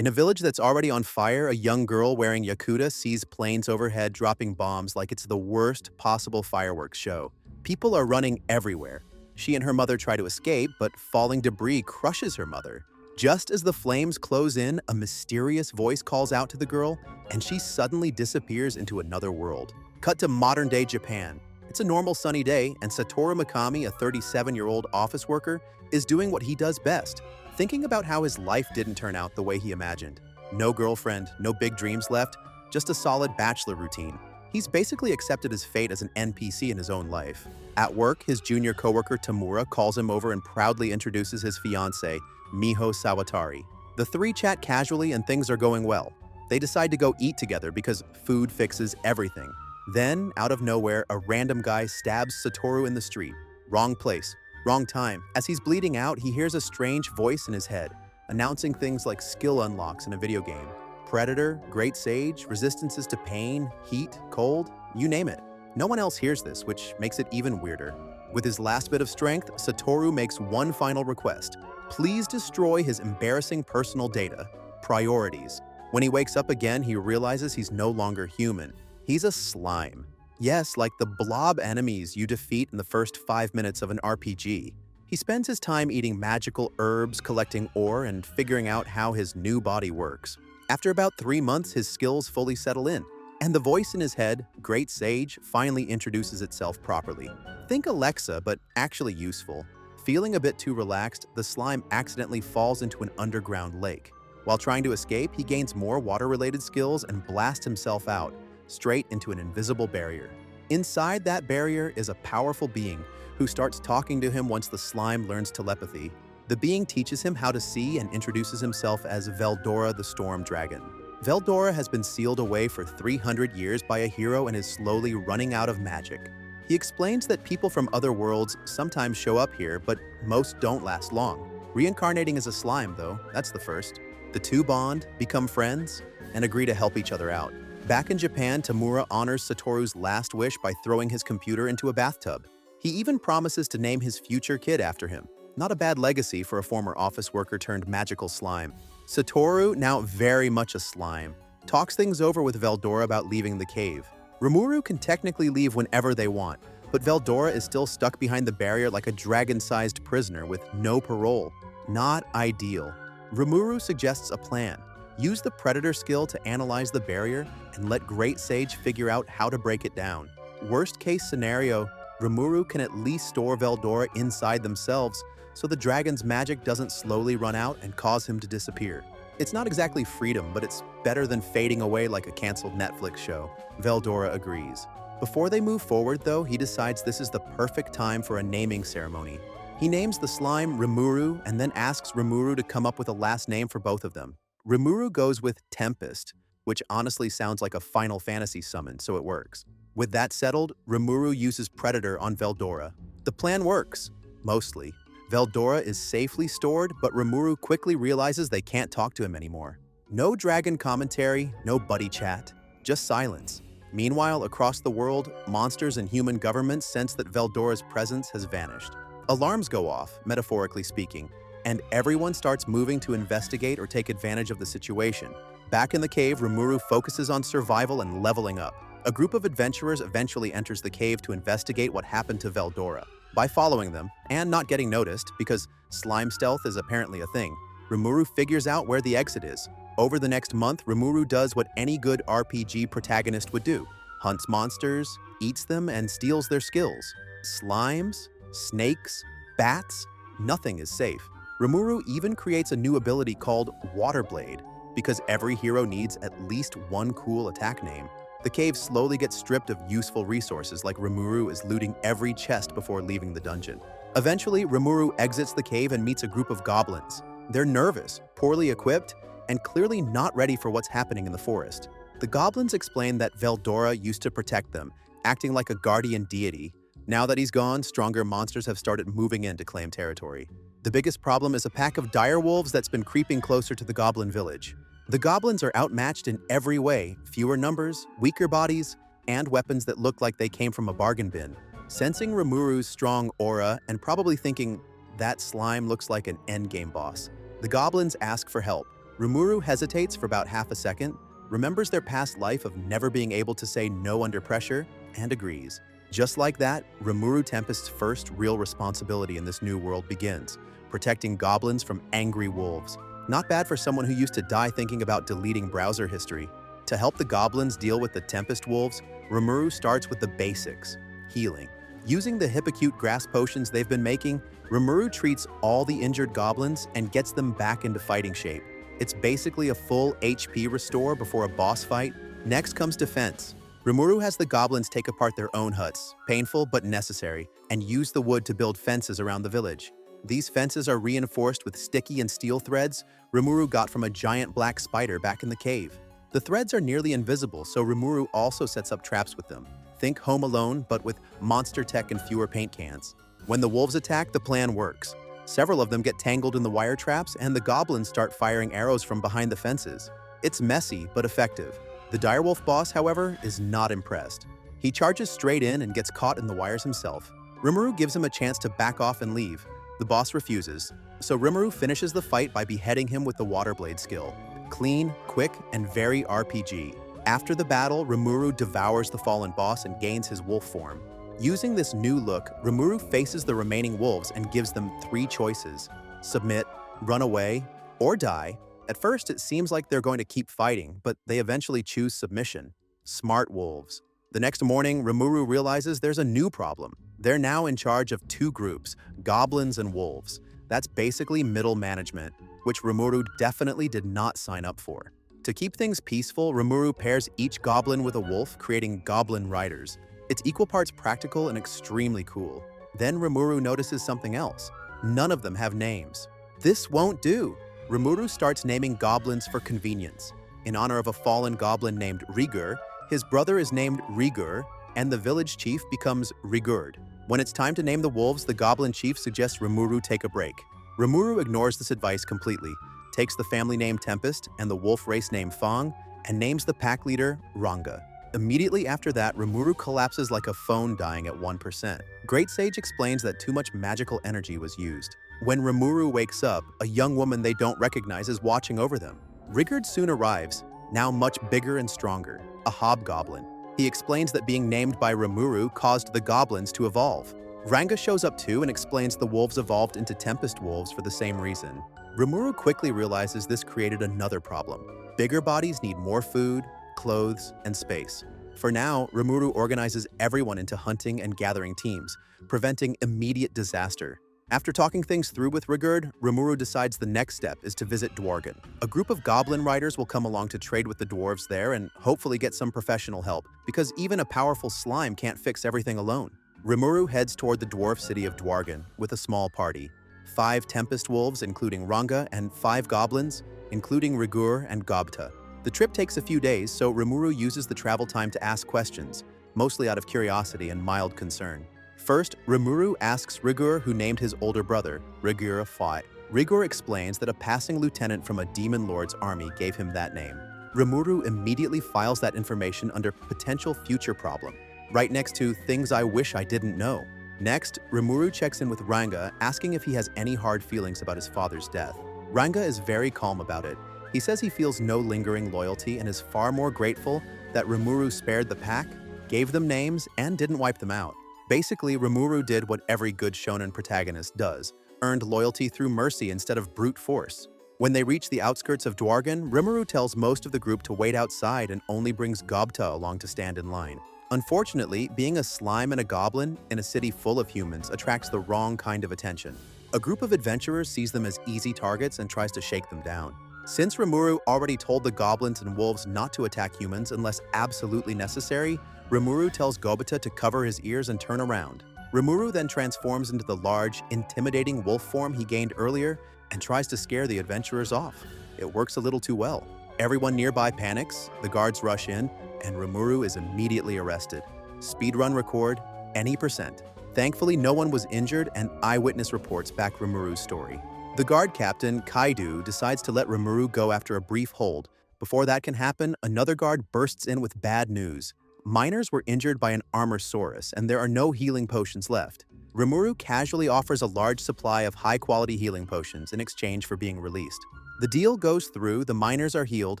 In a village that's already on fire, a young girl wearing yakuta sees planes overhead dropping bombs like it's the worst possible fireworks show. People are running everywhere. She and her mother try to escape, but falling debris crushes her mother. Just as the flames close in, a mysterious voice calls out to the girl, and she suddenly disappears into another world. Cut to modern-day Japan. It's a normal sunny day, and Satoru Mikami, a 37-year-old office worker, is doing what he does best, thinking about how his life didn't turn out the way he imagined. No girlfriend, no big dreams left, just a solid bachelor routine. He's basically accepted his fate as an NPC in his own life. At work, his junior coworker Tamura calls him over and proudly introduces his fiancée, Miho Sawatari. The three chat casually and things are going well. They decide to go eat together because food fixes everything. Then, out of nowhere, a random guy stabs Satoru in the street. Wrong place, wrong time. As he's bleeding out, he hears a strange voice in his head, announcing things like skill unlocks in a video game. Predator, Great Sage, resistances to pain, heat, cold, you name it. No one else hears this, which makes it even weirder. With his last bit of strength, Satoru makes one final request. Please destroy his embarrassing personal data. Priorities. When he wakes up again, he realizes he's no longer human. He's a slime. Yes, like the blob enemies you defeat in the first 5 minutes of an RPG. He spends his time eating magical herbs, collecting ore, and figuring out how his new body works. After about 3 months, his skills fully settle in, and the voice in his head, Great Sage, finally introduces itself properly. Think Alexa, but actually useful. Feeling a bit too relaxed, the slime accidentally falls into an underground lake. While trying to escape, he gains more water-related skills and blasts himself out, straight into an invisible barrier. Inside that barrier is a powerful being who starts talking to him once the slime learns telepathy. The being teaches him how to see and introduces himself as Veldora the Storm Dragon. Veldora has been sealed away for 300 years by a hero and is slowly running out of magic. He explains that people from other worlds sometimes show up here, but most don't last long. Reincarnating as a slime, though, that's the first. The two bond, become friends, and agree to help each other out. Back in Japan, Tamura honors Satoru's last wish by throwing his computer into a bathtub. He even promises to name his future kid after him. Not a bad legacy for a former office worker turned magical slime. Satoru, now very much a slime, talks things over with Veldora about leaving the cave. Rimuru can technically leave whenever they want, but Veldora is still stuck behind the barrier like a dragon-sized prisoner with no parole. Not ideal. Rimuru suggests a plan. Use the Predator skill to analyze the barrier and let Great Sage figure out how to break it down. Worst case scenario, Rimuru can at least store Veldora inside themselves so the dragon's magic doesn't slowly run out and cause him to disappear. It's not exactly freedom, but it's better than fading away like a canceled Netflix show. Veldora agrees. Before they move forward, though, he decides this is the perfect time for a naming ceremony. He names the slime Rimuru and then asks Rimuru to come up with a last name for both of them. Rimuru goes with Tempest, which honestly sounds like a Final Fantasy summon, so it works. With that settled, Rimuru uses Predator on Veldora. The plan works, mostly. Veldora is safely stored, but Rimuru quickly realizes they can't talk to him anymore. No dragon commentary, no buddy chat, just silence. Meanwhile, across the world, monsters and human governments sense that Veldora's presence has vanished. Alarms go off, metaphorically speaking, and everyone starts moving to investigate or take advantage of the situation. Back in the cave, Rimuru focuses on survival and leveling up. A group of adventurers eventually enters the cave to investigate what happened to Veldora. By following them, and not getting noticed, because slime stealth is apparently a thing, Rimuru figures out where the exit is. Over the next month, Rimuru does what any good RPG protagonist would do. Hunts monsters, eats them, and steals their skills. Slimes, snakes, bats, nothing is safe. Rimuru even creates a new ability called Water Blade, because every hero needs at least one cool attack name. The cave slowly gets stripped of useful resources, like Rimuru is looting every chest before leaving the dungeon. Eventually, Rimuru exits the cave and meets a group of goblins. They're nervous, poorly equipped, and clearly not ready for what's happening in the forest. The goblins explain that Veldora used to protect them, acting like a guardian deity. Now that he's gone, stronger monsters have started moving in to claim territory. The biggest problem is a pack of direwolves that's been creeping closer to the goblin village. The goblins are outmatched in every way: fewer numbers, weaker bodies, and weapons that look like they came from a bargain bin. Sensing Rimuru's strong aura and probably thinking, that slime looks like an endgame boss, the goblins ask for help. Rimuru hesitates for about half a second, remembers their past life of never being able to say no under pressure, and agrees. Just like that, Rimuru Tempest's first real responsibility in this new world begins, protecting goblins from angry wolves. Not bad for someone who used to die thinking about deleting browser history. To help the goblins deal with the Tempest wolves, Rimuru starts with the basics: healing. Using the Hippocute grass potions they've been making, Rimuru treats all the injured goblins and gets them back into fighting shape. It's basically a full HP restore before a boss fight. Next comes defense. Rimuru has the goblins take apart their own huts, painful but necessary, and use the wood to build fences around the village. These fences are reinforced with sticky and steel threads Rimuru got from a giant black spider back in the cave. The threads are nearly invisible, so Rimuru also sets up traps with them. Think Home Alone, but with monster tech and fewer paint cans. When the wolves attack, the plan works. Several of them get tangled in the wire traps, and the goblins start firing arrows from behind the fences. It's messy, but effective. The direwolf boss, however, is not impressed. He charges straight in and gets caught in the wires himself. Rimuru gives him a chance to back off and leave. The boss refuses, so Rimuru finishes the fight by beheading him with the water blade skill. Clean, quick, and very RPG. After the battle, Rimuru devours the fallen boss and gains his wolf form. Using this new look, Rimuru faces the remaining wolves and gives them 3 choices: submit, run away, or die. At first, it seems like they're going to keep fighting, but they eventually choose submission. Smart wolves. The next morning, Rimuru realizes there's a new problem. They're now in charge of 2 groups, goblins and wolves. That's basically middle management, which Rimuru definitely did not sign up for. To keep things peaceful, Rimuru pairs each goblin with a wolf, creating goblin riders. It's equal parts practical and extremely cool. Then Rimuru notices something else. None of them have names. This won't do. Rimuru starts naming goblins for convenience. In honor of a fallen goblin named Rigur, his brother is named Rigur, and the village chief becomes Rigurd. When it's time to name the wolves, the goblin chief suggests Rimuru take a break. Rimuru ignores this advice completely, takes the family name Tempest and the wolf race name Fang, and names the pack leader Ranga. Immediately after that, Rimuru collapses like a phone dying at 1%. Great Sage explains that too much magical energy was used. When Rimuru wakes up, a young woman they don't recognize is watching over them. Rigurd soon arrives, now much bigger and stronger, a hobgoblin. He explains that being named by Rimuru caused the goblins to evolve. Ranga shows up too and explains the wolves evolved into Tempest wolves for the same reason. Rimuru quickly realizes this created another problem. Bigger bodies need more food, clothes, and space. For now, Rimuru organizes everyone into hunting and gathering teams, preventing immediate disaster. After talking things through with Rigurd, Rimuru decides the next step is to visit Dwargen. A group of goblin riders will come along to trade with the dwarves there and hopefully get some professional help, because even a powerful slime can't fix everything alone. Rimuru heads toward the dwarf city of Dwargen with a small party. 5 Tempest wolves, including Ranga, and 5 goblins, including Rigur and Gobta. The trip takes a few days, so Rimuru uses the travel time to ask questions, mostly out of curiosity and mild concern. First, Rimuru asks Rigur who named his older brother, Rigur fought. Rigur explains that a passing lieutenant from a demon lord's army gave him that name. Rimuru immediately files that information under potential future problem, right next to things I wish I didn't know. Next, Rimuru checks in with Ranga, asking if he has any hard feelings about his father's death. Ranga is very calm about it. He says he feels no lingering loyalty and is far more grateful that Rimuru spared the pack, gave them names, and didn't wipe them out. Basically, Rimuru did what every good shonen protagonist does, earned loyalty through mercy instead of brute force. When they reach the outskirts of Dwargen, Rimuru tells most of the group to wait outside and only brings Gobta along to stand in line. Unfortunately, being a slime and a goblin in a city full of humans attracts the wrong kind of attention. A group of adventurers sees them as easy targets and tries to shake them down. Since Rimuru already told the goblins and wolves not to attack humans unless absolutely necessary, Rimuru tells Gobata to cover his ears and turn around. Rimuru then transforms into the large, intimidating wolf form he gained earlier and tries to scare the adventurers off. It works a little too well. Everyone nearby panics, the guards rush in, and Rimuru is immediately arrested. Speedrun record, any percent. Thankfully, no one was injured, and eyewitness reports back Rimuru's story. The guard captain, Kaidu, decides to let Rimuru go after a brief hold. Before that can happen, another guard bursts in with bad news. Miners were injured by an Armorsaurus, and there are no healing potions left. Rimuru casually offers a large supply of high-quality healing potions in exchange for being released. The deal goes through, the miners are healed,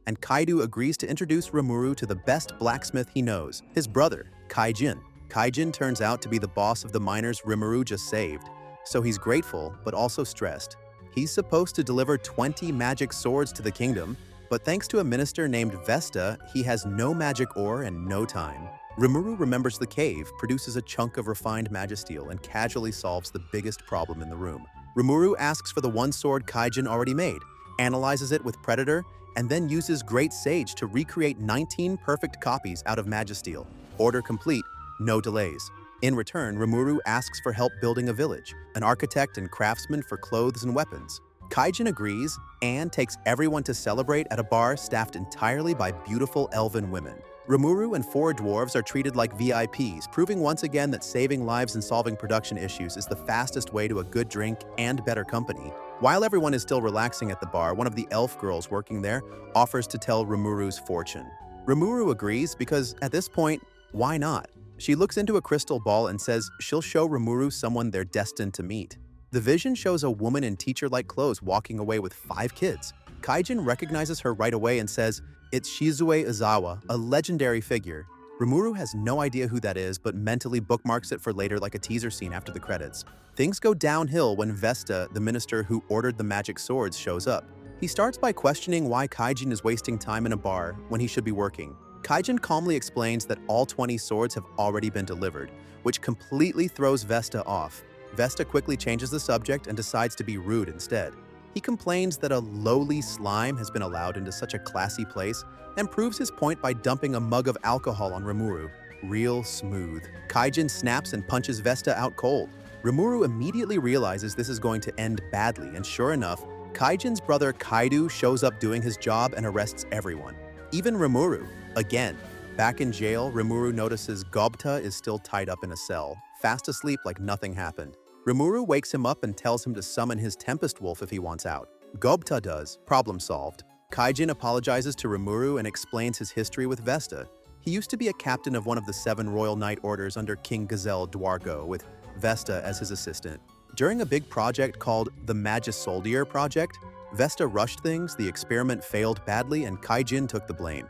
and Kaido agrees to introduce Rimuru to the best blacksmith he knows, his brother, Kaijin. Kaijin turns out to be the boss of the miners Rimuru just saved, so he's grateful but also stressed. He's supposed to deliver 20 magic swords to the kingdom, but thanks to a minister named Vesta, he has no magic ore and no time. Rimuru remembers the cave, produces a chunk of refined magisteel, and casually solves the biggest problem in the room. Rimuru asks for the one sword Kaijin already made, analyzes it with Predator, and then uses Great Sage to recreate 19 perfect copies out of magisteel. Order complete, no delays. In return, Rimuru asks for help building a village, an architect and craftsman for clothes and weapons. Kaijin agrees and takes everyone to celebrate at a bar staffed entirely by beautiful elven women. Rimuru and 4 dwarves are treated like VIPs, proving once again that saving lives and solving production issues is the fastest way to a good drink and better company. While everyone is still relaxing at the bar, one of the elf girls working there offers to tell Rimuru's fortune. Rimuru agrees because, at this point, why not? She looks into a crystal ball and says she'll show Rimuru someone they're destined to meet. The vision shows a woman in teacher-like clothes walking away with 5 kids. Kaijin recognizes her right away and says, "It's Shizue Izawa, a legendary figure." Rimuru has no idea who that is, but mentally bookmarks it for later like a teaser scene after the credits. Things go downhill when Vesta, the minister who ordered the magic swords, shows up. He starts by questioning why Kaijin is wasting time in a bar when he should be working. Kaijin calmly explains that all 20 swords have already been delivered, which completely throws Vesta off. Vesta quickly changes the subject and decides to be rude instead. He complains that a lowly slime has been allowed into such a classy place and proves his point by dumping a mug of alcohol on Rimuru. Real smooth. Kaijin snaps and punches Vesta out cold. Rimuru immediately realizes this is going to end badly, and sure enough, Kaijin's brother Kaido shows up doing his job and arrests everyone. Even Rimuru. Again. Back in jail, Rimuru notices Gobta is still tied up in a cell, fast asleep like nothing happened. Rimuru wakes him up and tells him to summon his Tempest Wolf if he wants out. Gobta does. Problem solved. Kaijin apologizes to Rimuru and explains his history with Vesta. He used to be a captain of one of the 7 Royal Knight Orders under King Gazelle Dwargo, with Vesta as his assistant. During a big project called the Magisoldier Project, Vesta rushed things, the experiment failed badly, and Kaijin took the blame.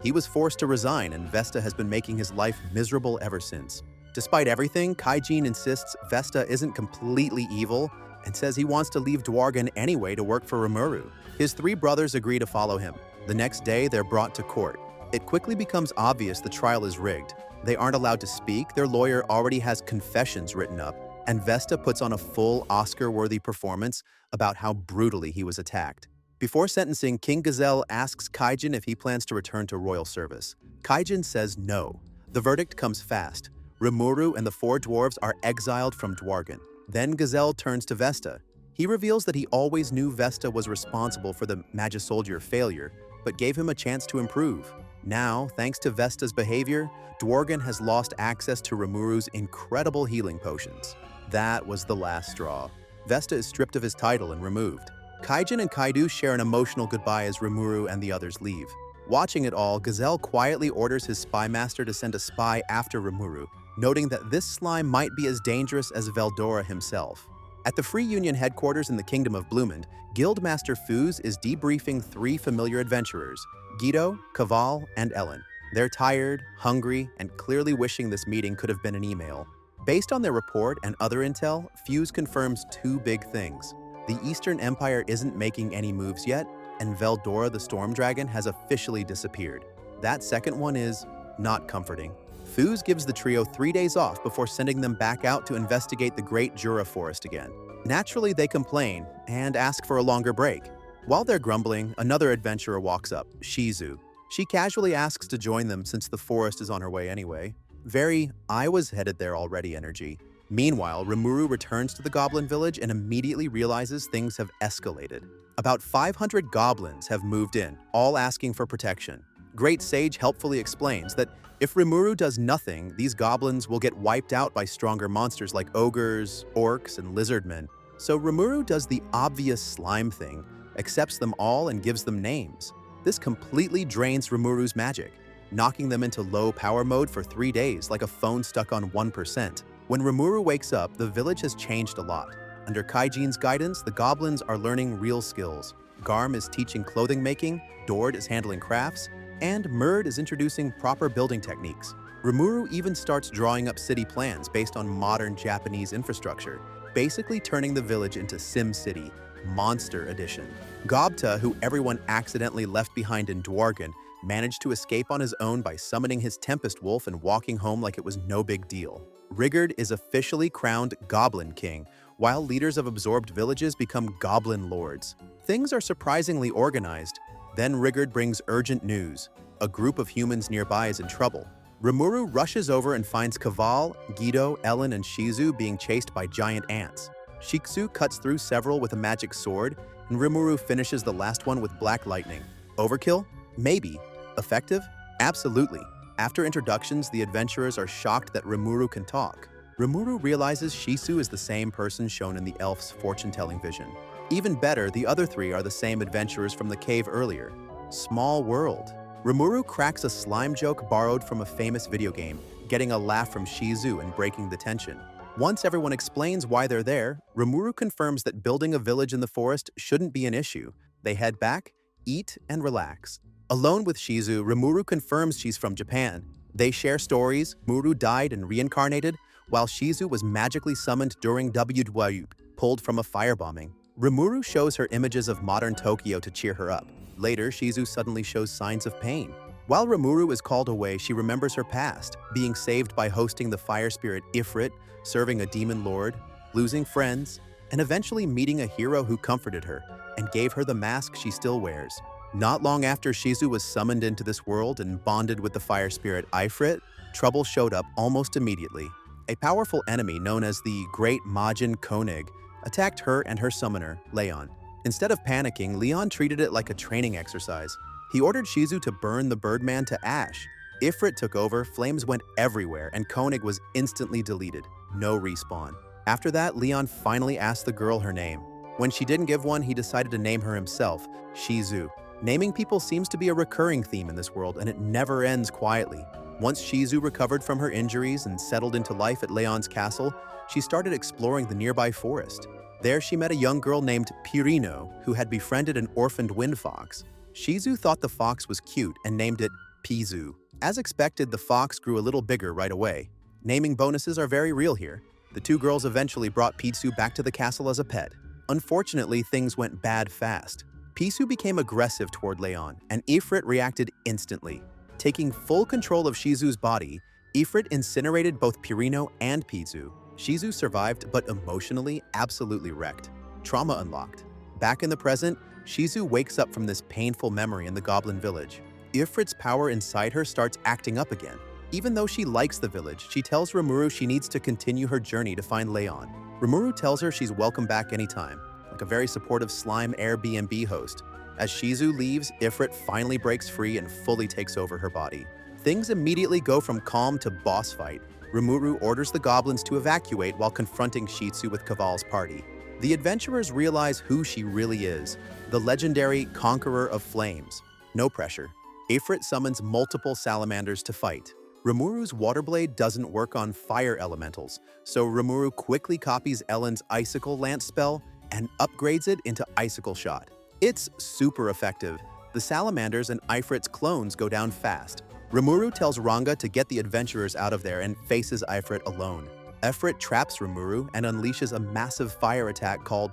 He was forced to resign, and Vesta has been making his life miserable ever since. Despite everything, Kaijin insists Vesta isn't completely evil and says he wants to leave Dwargen anyway to work for Rimuru. His 3 brothers agree to follow him. The next day, they're brought to court. It quickly becomes obvious the trial is rigged. They aren't allowed to speak, their lawyer already has confessions written up, and Vesta puts on a full Oscar-worthy performance about how brutally he was attacked. Before sentencing, King Gazelle asks Kaijin if he plans to return to royal service. Kaijin says no. The verdict comes fast. Rimuru and the 4 dwarves are exiled from Dwargen. Then Gazelle turns to Vesta. He reveals that he always knew Vesta was responsible for the Magisoldier failure, but gave him a chance to improve. Now, thanks to Vesta's behavior, Dwargen has lost access to Rimuru's incredible healing potions. That was the last straw. Vesta is stripped of his title and removed. Kaijin and Kaido share an emotional goodbye as Rimuru and the others leave. Watching it all, Gazelle quietly orders his spy master to send a spy after Rimuru, noting that this slime might be as dangerous as Veldora himself. At the Free Union headquarters in the Kingdom of Bloomend, Guildmaster Fuse is debriefing 3 familiar adventurers, Guido, Kaval, and Ellen. They're tired, hungry, and clearly wishing this meeting could have been an email. Based on their report and other intel, Fuse confirms 2 big things. The Eastern Empire isn't making any moves yet, and Veldora the Storm Dragon has officially disappeared. That second one is not comforting. Fuse gives the trio 3 days off before sending them back out to investigate the Great Jura Forest again. Naturally, they complain and ask for a longer break. While they're grumbling, another adventurer walks up, Shizu. She casually asks to join them since the forest is on her way anyway. Very "I was headed there already" energy. Meanwhile, Rimuru returns to the goblin village and immediately realizes things have escalated. About 500 goblins have moved in, all asking for protection. Great Sage helpfully explains that if Rimuru does nothing, these goblins will get wiped out by stronger monsters like ogres, orcs, and lizardmen. So Rimuru does the obvious slime thing, accepts them all and gives them names. This completely drains Rimuru's magic, knocking them into low power mode for 3 days like a phone stuck on 1%. When Rimuru wakes up, the village has changed a lot. Under Kaijin's guidance, the goblins are learning real skills. Garm is teaching clothing making, Dord is handling crafts, and Murd is introducing proper building techniques. Rimuru even starts drawing up city plans based on modern Japanese infrastructure, basically turning the village into Sim City, Monster Edition. Gobta, who everyone accidentally left behind in Dwargen, managed to escape on his own by summoning his Tempest Wolf and walking home like it was no big deal. Rigurd is officially crowned Goblin King, while leaders of absorbed villages become Goblin Lords. Things are surprisingly organized. Then Rigurd brings urgent news. A group of humans nearby is in trouble. Rimuru rushes over and finds Kaval, Guido, Ellen, and Shizu being chased by giant ants. Shiksu cuts through several with a magic sword, and Rimuru finishes the last one with black lightning. Overkill? Maybe. Effective? Absolutely. After introductions, the adventurers are shocked that Rimuru can talk. Rimuru realizes Shisu is the same person shown in the elf's fortune-telling vision. Even better, the other three are the same adventurers from the cave earlier. Small world. Rimuru cracks a slime joke borrowed from a famous video game, getting a laugh from Shizu and breaking the tension. Once everyone explains why they're there, Rimuru confirms that building a village in the forest shouldn't be an issue. They head back, eat, and relax. Alone with Shizu, Rimuru confirms she's from Japan. They share stories. Rimuru died and reincarnated, while Shizu was magically summoned during WW, pulled from a firebombing. Rimuru shows her images of modern Tokyo to cheer her up. Later, Shizu suddenly shows signs of pain. While Rimuru is called away, she remembers her past, being saved by hosting the fire spirit Ifrit, serving a demon lord, losing friends, and eventually meeting a hero who comforted her and gave her the mask she still wears. Not long after Shizu was summoned into this world and bonded with the fire spirit Ifrit, trouble showed up almost immediately. A powerful enemy known as the Great Majin Koenig attacked her and her summoner, Leon. Instead of panicking, Leon treated it like a training exercise. He ordered Shizu to burn the Birdman to ash. Ifrit took over, flames went everywhere, and Koenig was instantly deleted. No respawn. After that, Leon finally asked the girl her name. When she didn't give one, he decided to name her himself, Shizu. Naming people seems to be a recurring theme in this world, and it never ends quietly. Once Shizu recovered from her injuries and settled into life at Leon's castle, she started exploring the nearby forest. There she met a young girl named Pirino, who had befriended an orphaned wind fox. Shizu thought the fox was cute and named it Pizu. As expected, the fox grew a little bigger right away. Naming bonuses are very real here. The two girls eventually brought Pizu back to the castle as a pet. Unfortunately, things went bad fast. Pizu became aggressive toward Leon, and Ifrit reacted instantly. Taking full control of Shizu's body, Ifrit incinerated both Pirino and Pizu. Shizu survived, but emotionally absolutely wrecked. Trauma unlocked. Back in the present, Shizu wakes up from this painful memory in the Goblin Village. Ifrit's power inside her starts acting up again. Even though she likes the village, she tells Rimuru she needs to continue her journey to find Leon. Rimuru tells her she's welcome back anytime, like a very supportive slime Airbnb host. As Shizu leaves, Ifrit finally breaks free and fully takes over her body. Things immediately go from calm to boss fight. Rimuru orders the goblins to evacuate while confronting Shitsu with Kaval's party. The adventurers realize who she really is, the legendary Conqueror of Flames. No pressure. Ifrit summons multiple salamanders to fight. Rimuru's water blade doesn't work on fire elementals, so Rimuru quickly copies Ellen's Icicle Lance spell and upgrades it into Icicle Shot. It's super effective. The salamanders and Ifrit's clones go down fast. Rimuru tells Ranga to get the adventurers out of there and faces Ifrit alone. Ifrit traps Rimuru and unleashes a massive fire attack called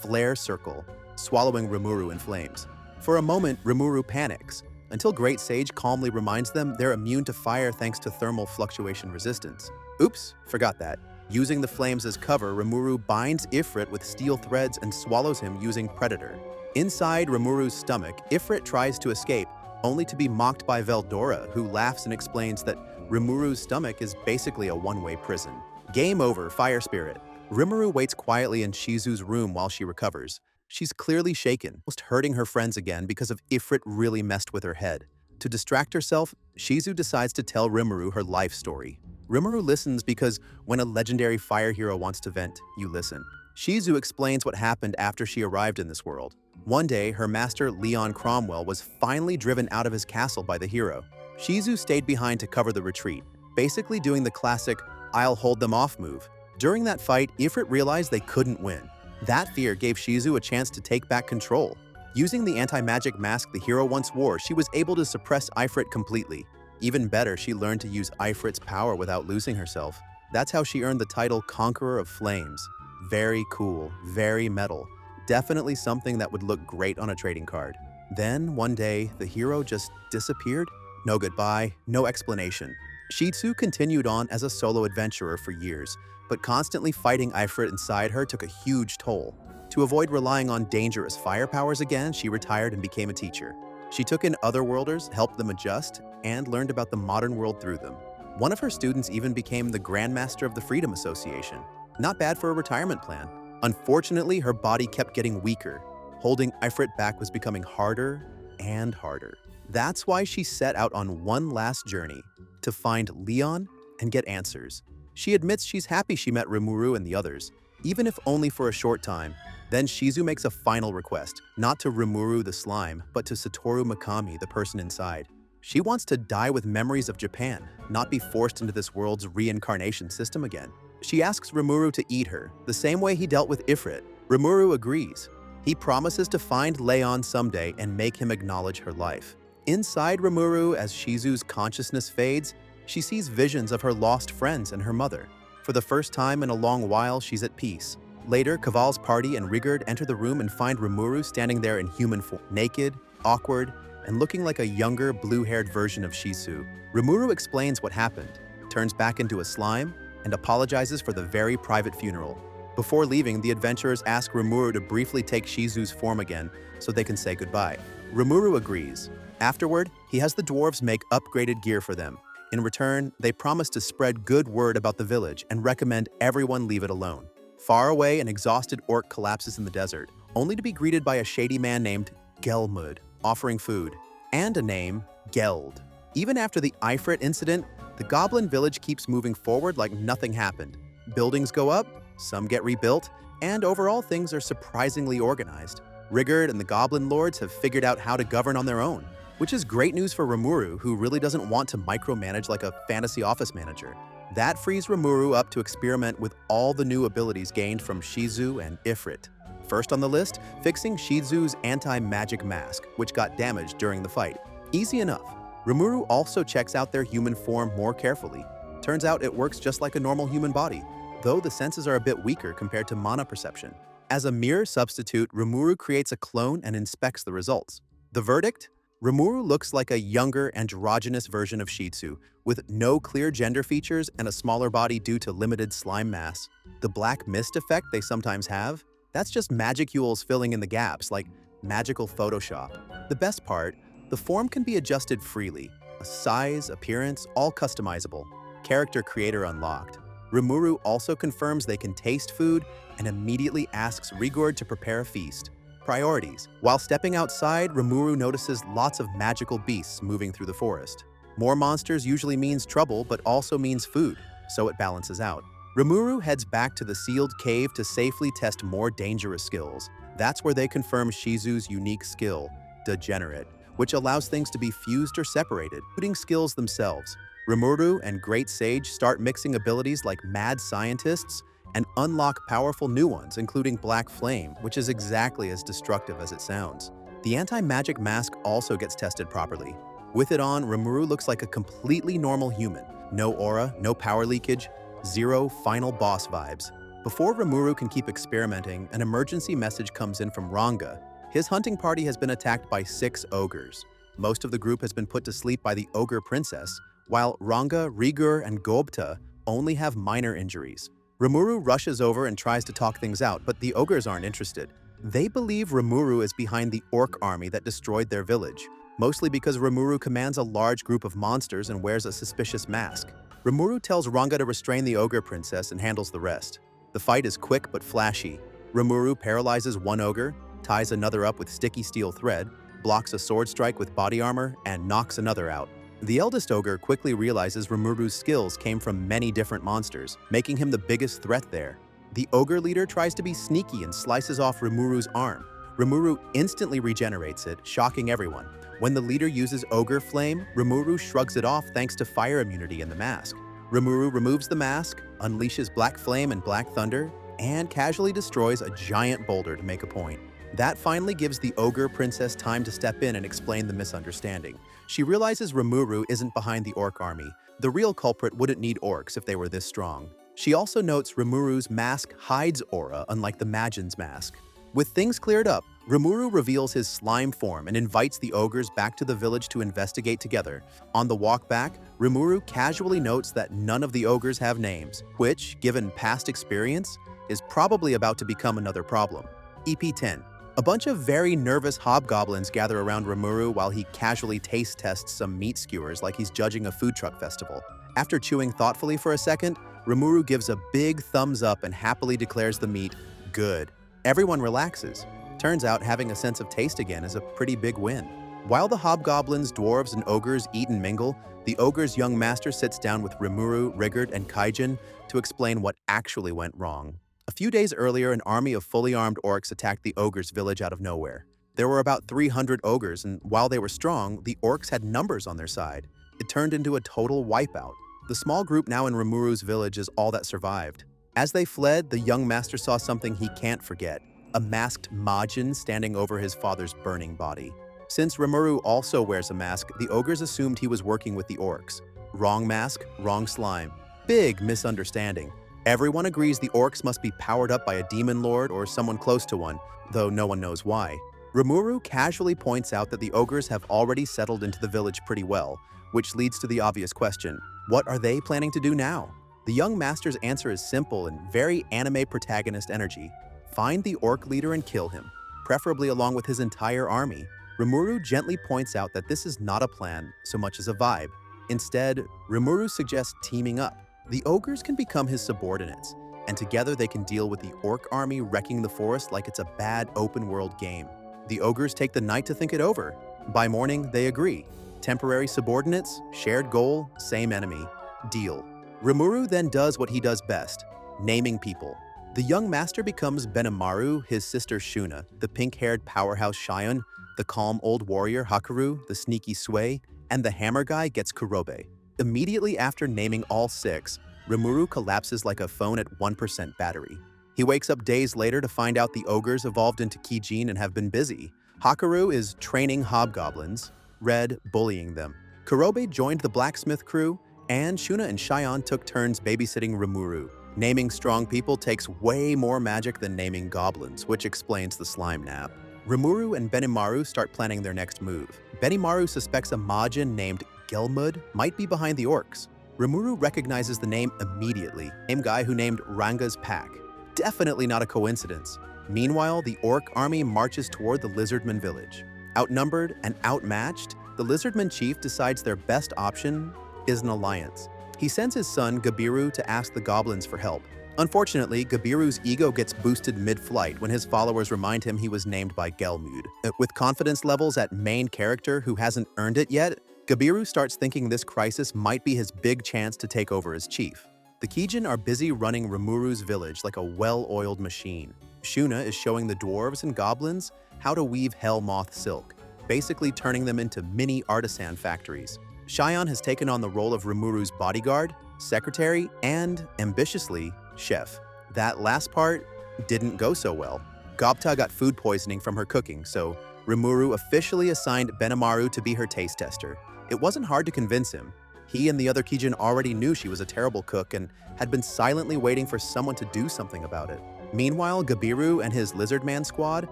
Flare Circle, swallowing Rimuru in flames. For a moment, Rimuru panics, until Great Sage calmly reminds them they're immune to fire thanks to thermal fluctuation resistance. Oops, forgot that. Using the flames as cover, Rimuru binds Ifrit with steel threads and swallows him using Predator. Inside Rimuru's stomach, Ifrit tries to escape, only to be mocked by Veldora, who laughs and explains that Rimuru's stomach is basically a one-way prison. Game over, Fire Spirit. Rimuru waits quietly in Shizu's room while she recovers. She's clearly shaken, almost hurting her friends again because of Ifrit really messed with her head. To distract herself, Shizu decides to tell Rimuru her life story. Rimuru listens because when a legendary fire hero wants to vent, you listen. Shizu explains what happened after she arrived in this world. One day, her master Leon Cromwell was finally driven out of his castle by the hero. Shizu stayed behind to cover the retreat, basically doing the classic "I'll hold them off" move. During that fight, Ifrit realized they couldn't win. That fear gave Shizu a chance to take back control. Using the anti-magic mask the hero once wore, she was able to suppress Ifrit completely. Even better, she learned to use Ifrit's power without losing herself. That's how she earned the title Conqueror of Flames. Very cool, very metal. Definitely something that would look great on a trading card. Then, one day, the hero just disappeared. No goodbye, no explanation. Shitsu continued on as a solo adventurer for years, but constantly fighting Ifrit inside her took a huge toll. To avoid relying on dangerous fire powers again, she retired and became a teacher. She took in otherworlders, helped them adjust, and learned about the modern world through them. One of her students even became the Grandmaster of the Freedom Association. Not bad for a retirement plan. Unfortunately, her body kept getting weaker. Holding Ifrit back was becoming harder and harder. That's why she set out on one last journey, to find Leon and get answers. She admits she's happy she met Rimuru and the others, even if only for a short time. Then Shizu makes a final request, not to Rimuru the slime, but to Satoru Mikami, the person inside. She wants to die with memories of Japan, not be forced into this world's reincarnation system again. She asks Rimuru to eat her, the same way he dealt with Ifrit. Rimuru agrees. He promises to find Leon someday and make him acknowledge her life. Inside Rimuru, as Shizu's consciousness fades, she sees visions of her lost friends and her mother. For the first time in a long while, she's at peace. Later, Kaval's party and Rigurd enter the room and find Rimuru standing there in human form, naked, awkward, and looking like a younger, blue-haired version of Shizu. Rimuru explains what happened, turns back into a slime, and apologizes for the very private funeral. Before leaving, the adventurers ask Rimuru to briefly take Shizu's form again so they can say goodbye. Rimuru agrees. Afterward, he has the dwarves make upgraded gear for them. In return, they promise to spread good word about the village and recommend everyone leave it alone. Far away, an exhausted orc collapses in the desert, only to be greeted by a shady man named Gelmud, offering food, and a name, Geld. Even after the Ifrit incident, the goblin village keeps moving forward like nothing happened. Buildings go up, some get rebuilt, and overall things are surprisingly organized. Rigurd and the goblin lords have figured out how to govern on their own, which is great news for Rimuru, who really doesn't want to micromanage like a fantasy office manager. That frees Rimuru up to experiment with all the new abilities gained from Shizu and Ifrit. First on the list, fixing Shizu's anti-magic mask, which got damaged during the fight. Easy enough. Rimuru also checks out their human form more carefully. Turns out it works just like a normal human body, though the senses are a bit weaker compared to mana perception. As a mirror substitute, Rimuru creates a clone and inspects the results. The verdict? Rimuru looks like a younger, androgynous version of Shitsu, with no clear gender features and a smaller body due to limited slime mass. The black mist effect they sometimes have? That's just magicules filling in the gaps, like magical Photoshop. The best part, the form can be adjusted freely. A size, appearance, all customizable. Character creator unlocked. Rimuru also confirms they can taste food and immediately asks Rigurd to prepare a feast. Priorities. While stepping outside, Rimuru notices lots of magical beasts moving through the forest. More monsters usually means trouble, but also means food, so it balances out. Rimuru heads back to the sealed cave to safely test more dangerous skills. That's where they confirm Shizu's unique skill, Degenerate, which allows things to be fused or separated, including skills themselves. Rimuru and Great Sage start mixing abilities like Mad Scientists and unlock powerful new ones, including Black Flame, which is exactly as destructive as it sounds. The anti-magic mask also gets tested properly. With it on, Rimuru looks like a completely normal human. No aura, no power leakage, zero final boss vibes. Before Rimuru can keep experimenting, an emergency message comes in from Ranga. His hunting party has been attacked by 6 ogres. Most of the group has been put to sleep by the ogre princess, while Ranga, Rigur, and Gobta only have minor injuries. Rimuru rushes over and tries to talk things out, but the ogres aren't interested. They believe Rimuru is behind the orc army that destroyed their village, mostly because Rimuru commands a large group of monsters and wears a suspicious mask. Rimuru tells Ranga to restrain the ogre princess and handles the rest. The fight is quick but flashy. Rimuru paralyzes one ogre, ties another up with sticky steel thread, blocks a sword strike with body armor, and knocks another out. The eldest ogre quickly realizes Rimuru's skills came from many different monsters, making him the biggest threat there. The ogre leader tries to be sneaky and slices off Rimuru's arm. Rimuru instantly regenerates it, shocking everyone. When the leader uses Ogre Flame, Rimuru shrugs it off thanks to fire immunity in the mask. Rimuru removes the mask, unleashes Black Flame and Black Thunder, and casually destroys a giant boulder to make a point. That finally gives the ogre princess time to step in and explain the misunderstanding. She realizes Rimuru isn't behind the orc army. The real culprit wouldn't need orcs if they were this strong. She also notes Rimuru's mask hides aura, unlike the Majin's mask. With things cleared up, Rimuru reveals his slime form and invites the ogres back to the village to investigate together. On the walk back, Rimuru casually notes that none of the ogres have names, which, given past experience, is probably about to become another problem. EP10. A bunch of very nervous hobgoblins gather around Rimuru while he casually taste tests some meat skewers like he's judging a food truck festival. After chewing thoughtfully for a second, Rimuru gives a big thumbs up and happily declares the meat good. Everyone relaxes. Turns out having a sense of taste again is a pretty big win. While the hobgoblins, dwarves, and ogres eat and mingle, the ogre's young master sits down with Rimuru, Rigurt, and Kaijin to explain what actually went wrong. A few days earlier, an army of fully armed orcs attacked the ogre's village out of nowhere. There were about 300 ogres, and while they were strong, the orcs had numbers on their side. It turned into a total wipeout. The small group now in Rimuru's village is all that survived. As they fled, the young master saw something he can't forget, a masked Majin standing over his father's burning body. Since Rimuru also wears a mask, the ogres assumed he was working with the orcs. Wrong mask, wrong slime. Big misunderstanding. Everyone agrees the orcs must be powered up by a demon lord or someone close to one, though no one knows why. Rimuru casually points out that the ogres have already settled into the village pretty well, which leads to the obvious question, what are they planning to do now? The young master's answer is simple and very anime protagonist energy. Find the orc leader and kill him, preferably along with his entire army. Rimuru gently points out that this is not a plan so much as a vibe. Instead, Rimuru suggests teaming up. The ogres can become his subordinates, and together they can deal with the orc army wrecking the forest like it's a bad open-world game. The ogres take the night to think it over. By morning, they agree. Temporary subordinates, shared goal, same enemy. Deal. Rimuru then does what he does best, naming people. The young master becomes Benimaru, his sister Shuna, the pink-haired powerhouse Shion, the calm old warrior Hakaru, the sneaky Sway, and the hammer guy gets Kurobe. Immediately after naming all 6, Rimuru collapses like a phone at 1% battery. He wakes up days later to find out the ogres evolved into Kijin and have been busy. Hakaru is training hobgoblins, Red bullying them. Kurobe joined the blacksmith crew, and Shuna and Shion took turns babysitting Rimuru. Naming strong people takes way more magic than naming goblins, which explains the slime nap. Rimuru and Benimaru start planning their next move. Benimaru suspects a Majin named Gelmud might be behind the orcs. Rimuru recognizes the name immediately, same guy who named Ranga's pack. Definitely not a coincidence. Meanwhile, the orc army marches toward the Lizardman village. Outnumbered and outmatched, the Lizardman chief decides their best option is an alliance. He sends his son Gabiru to ask the goblins for help. Unfortunately, Gabiru's ego gets boosted mid-flight when his followers remind him he was named by Gelmud. With confidence levels at main character who hasn't earned it yet, Gabiru starts thinking this crisis might be his big chance to take over as chief. The Kijin are busy running Rimuru's village like a well-oiled machine. Shuna is showing the dwarves and goblins how to weave hell moth silk, basically turning them into mini artisan factories. Shion has taken on the role of Rimuru's bodyguard, secretary, and, ambitiously, chef. That last part didn't go so well. Gobta got food poisoning from her cooking, so Rimuru officially assigned Benimaru to be her taste tester. It wasn't hard to convince him. He and the other Kijin already knew she was a terrible cook and had been silently waiting for someone to do something about it. Meanwhile, Gabiru and his Lizardman squad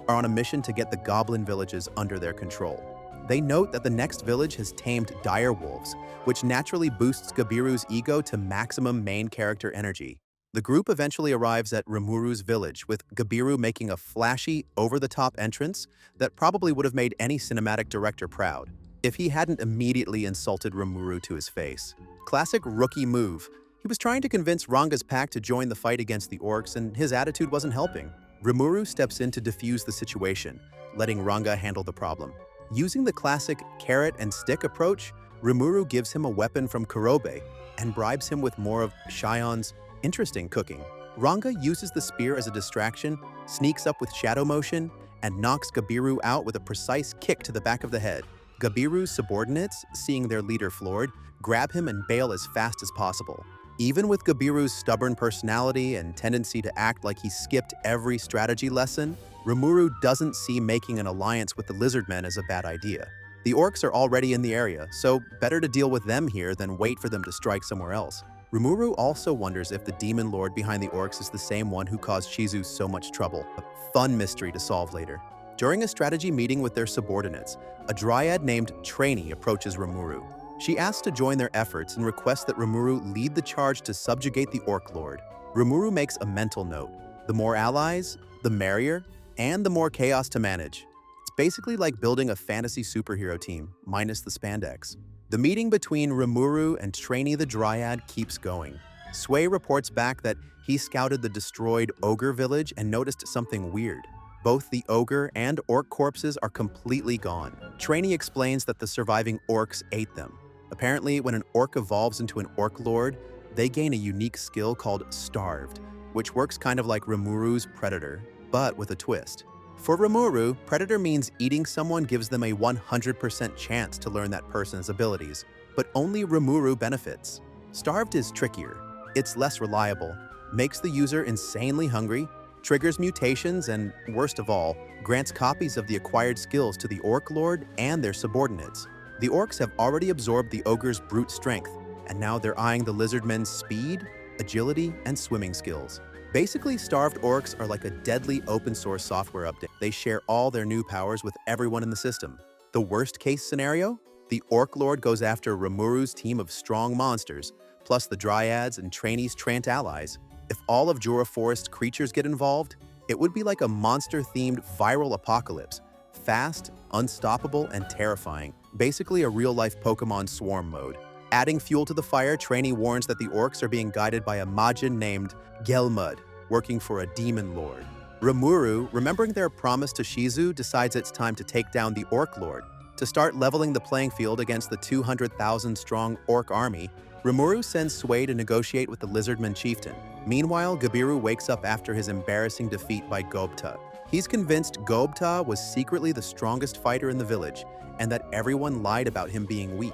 are on a mission to get the goblin villages under their control. They note that the next village has tamed dire wolves, which naturally boosts Gabiru's ego to maximum main character energy. The group eventually arrives at Rimuru's village, with Gabiru making a flashy, over-the-top entrance that probably would have made any cinematic director proud, if he hadn't immediately insulted Rimuru to his face. Classic rookie move. He was trying to convince Ranga's pack to join the fight against the orcs, and his attitude wasn't helping. Rimuru steps in to defuse the situation, letting Ranga handle the problem. Using the classic carrot and stick approach, Rimuru gives him a weapon from Kurobe and bribes him with more of Shion's interesting cooking. Ranga uses the spear as a distraction, sneaks up with shadow motion, and knocks Gabiru out with a precise kick to the back of the head. Gabiru's subordinates, seeing their leader floored, grab him and bail as fast as possible. Even with Gabiru's stubborn personality and tendency to act like he skipped every strategy lesson, Rimuru doesn't see making an alliance with the lizardmen as a bad idea. The orcs are already in the area, so better to deal with them here than wait for them to strike somewhere else. Rimuru also wonders if the demon lord behind the orcs is the same one who caused Shizu so much trouble. A fun mystery to solve later. During a strategy meeting with their subordinates, a dryad named Trainee approaches Rimuru. She asks to join their efforts and requests that Rimuru lead the charge to subjugate the orc lord. Rimuru makes a mental note. The more allies, the merrier, and the more chaos to manage. It's basically like building a fantasy superhero team, minus the spandex. The meeting between Rimuru and Trainee the Dryad keeps going. Sway reports back that he scouted the destroyed ogre village and noticed something weird. Both the ogre and orc corpses are completely gone. Trainee explains that the surviving orcs ate them. Apparently, when an orc evolves into an orc lord, they gain a unique skill called Starved, which works kind of like Rimuru's Predator, but with a twist. For Rimuru, Predator means eating someone gives them a 100% chance to learn that person's abilities, but only Rimuru benefits. Starved is trickier. It's less reliable, makes the user insanely hungry, triggers mutations, and, worst of all, grants copies of the acquired skills to the Orc Lord and their subordinates. The orcs have already absorbed the ogre's brute strength, and now they're eyeing the lizardmen's speed, agility, and swimming skills. Basically, starved orcs are like a deadly open-source software update. They share all their new powers with everyone in the system. The worst-case scenario? The Orc Lord goes after Rimuru's team of strong monsters, plus the Dryads and Trainee's Trant allies. If all of Jura Forest's creatures get involved, it would be like a monster-themed viral apocalypse. Fast, unstoppable, and terrifying. Basically a real-life Pokemon swarm mode. Adding fuel to the fire, Trainee warns that the orcs are being guided by a Majin named Gelmud, working for a demon lord. Rimuru, remembering their promise to Shizu, decides it's time to take down the Orc Lord. To start leveling the playing field against the 200,000-strong orc army, Rimuru sends Sway to negotiate with the Lizardman chieftain. Meanwhile, Gabiru wakes up after his embarrassing defeat by Gobta. He's convinced Gobta was secretly the strongest fighter in the village, and that everyone lied about him being weak.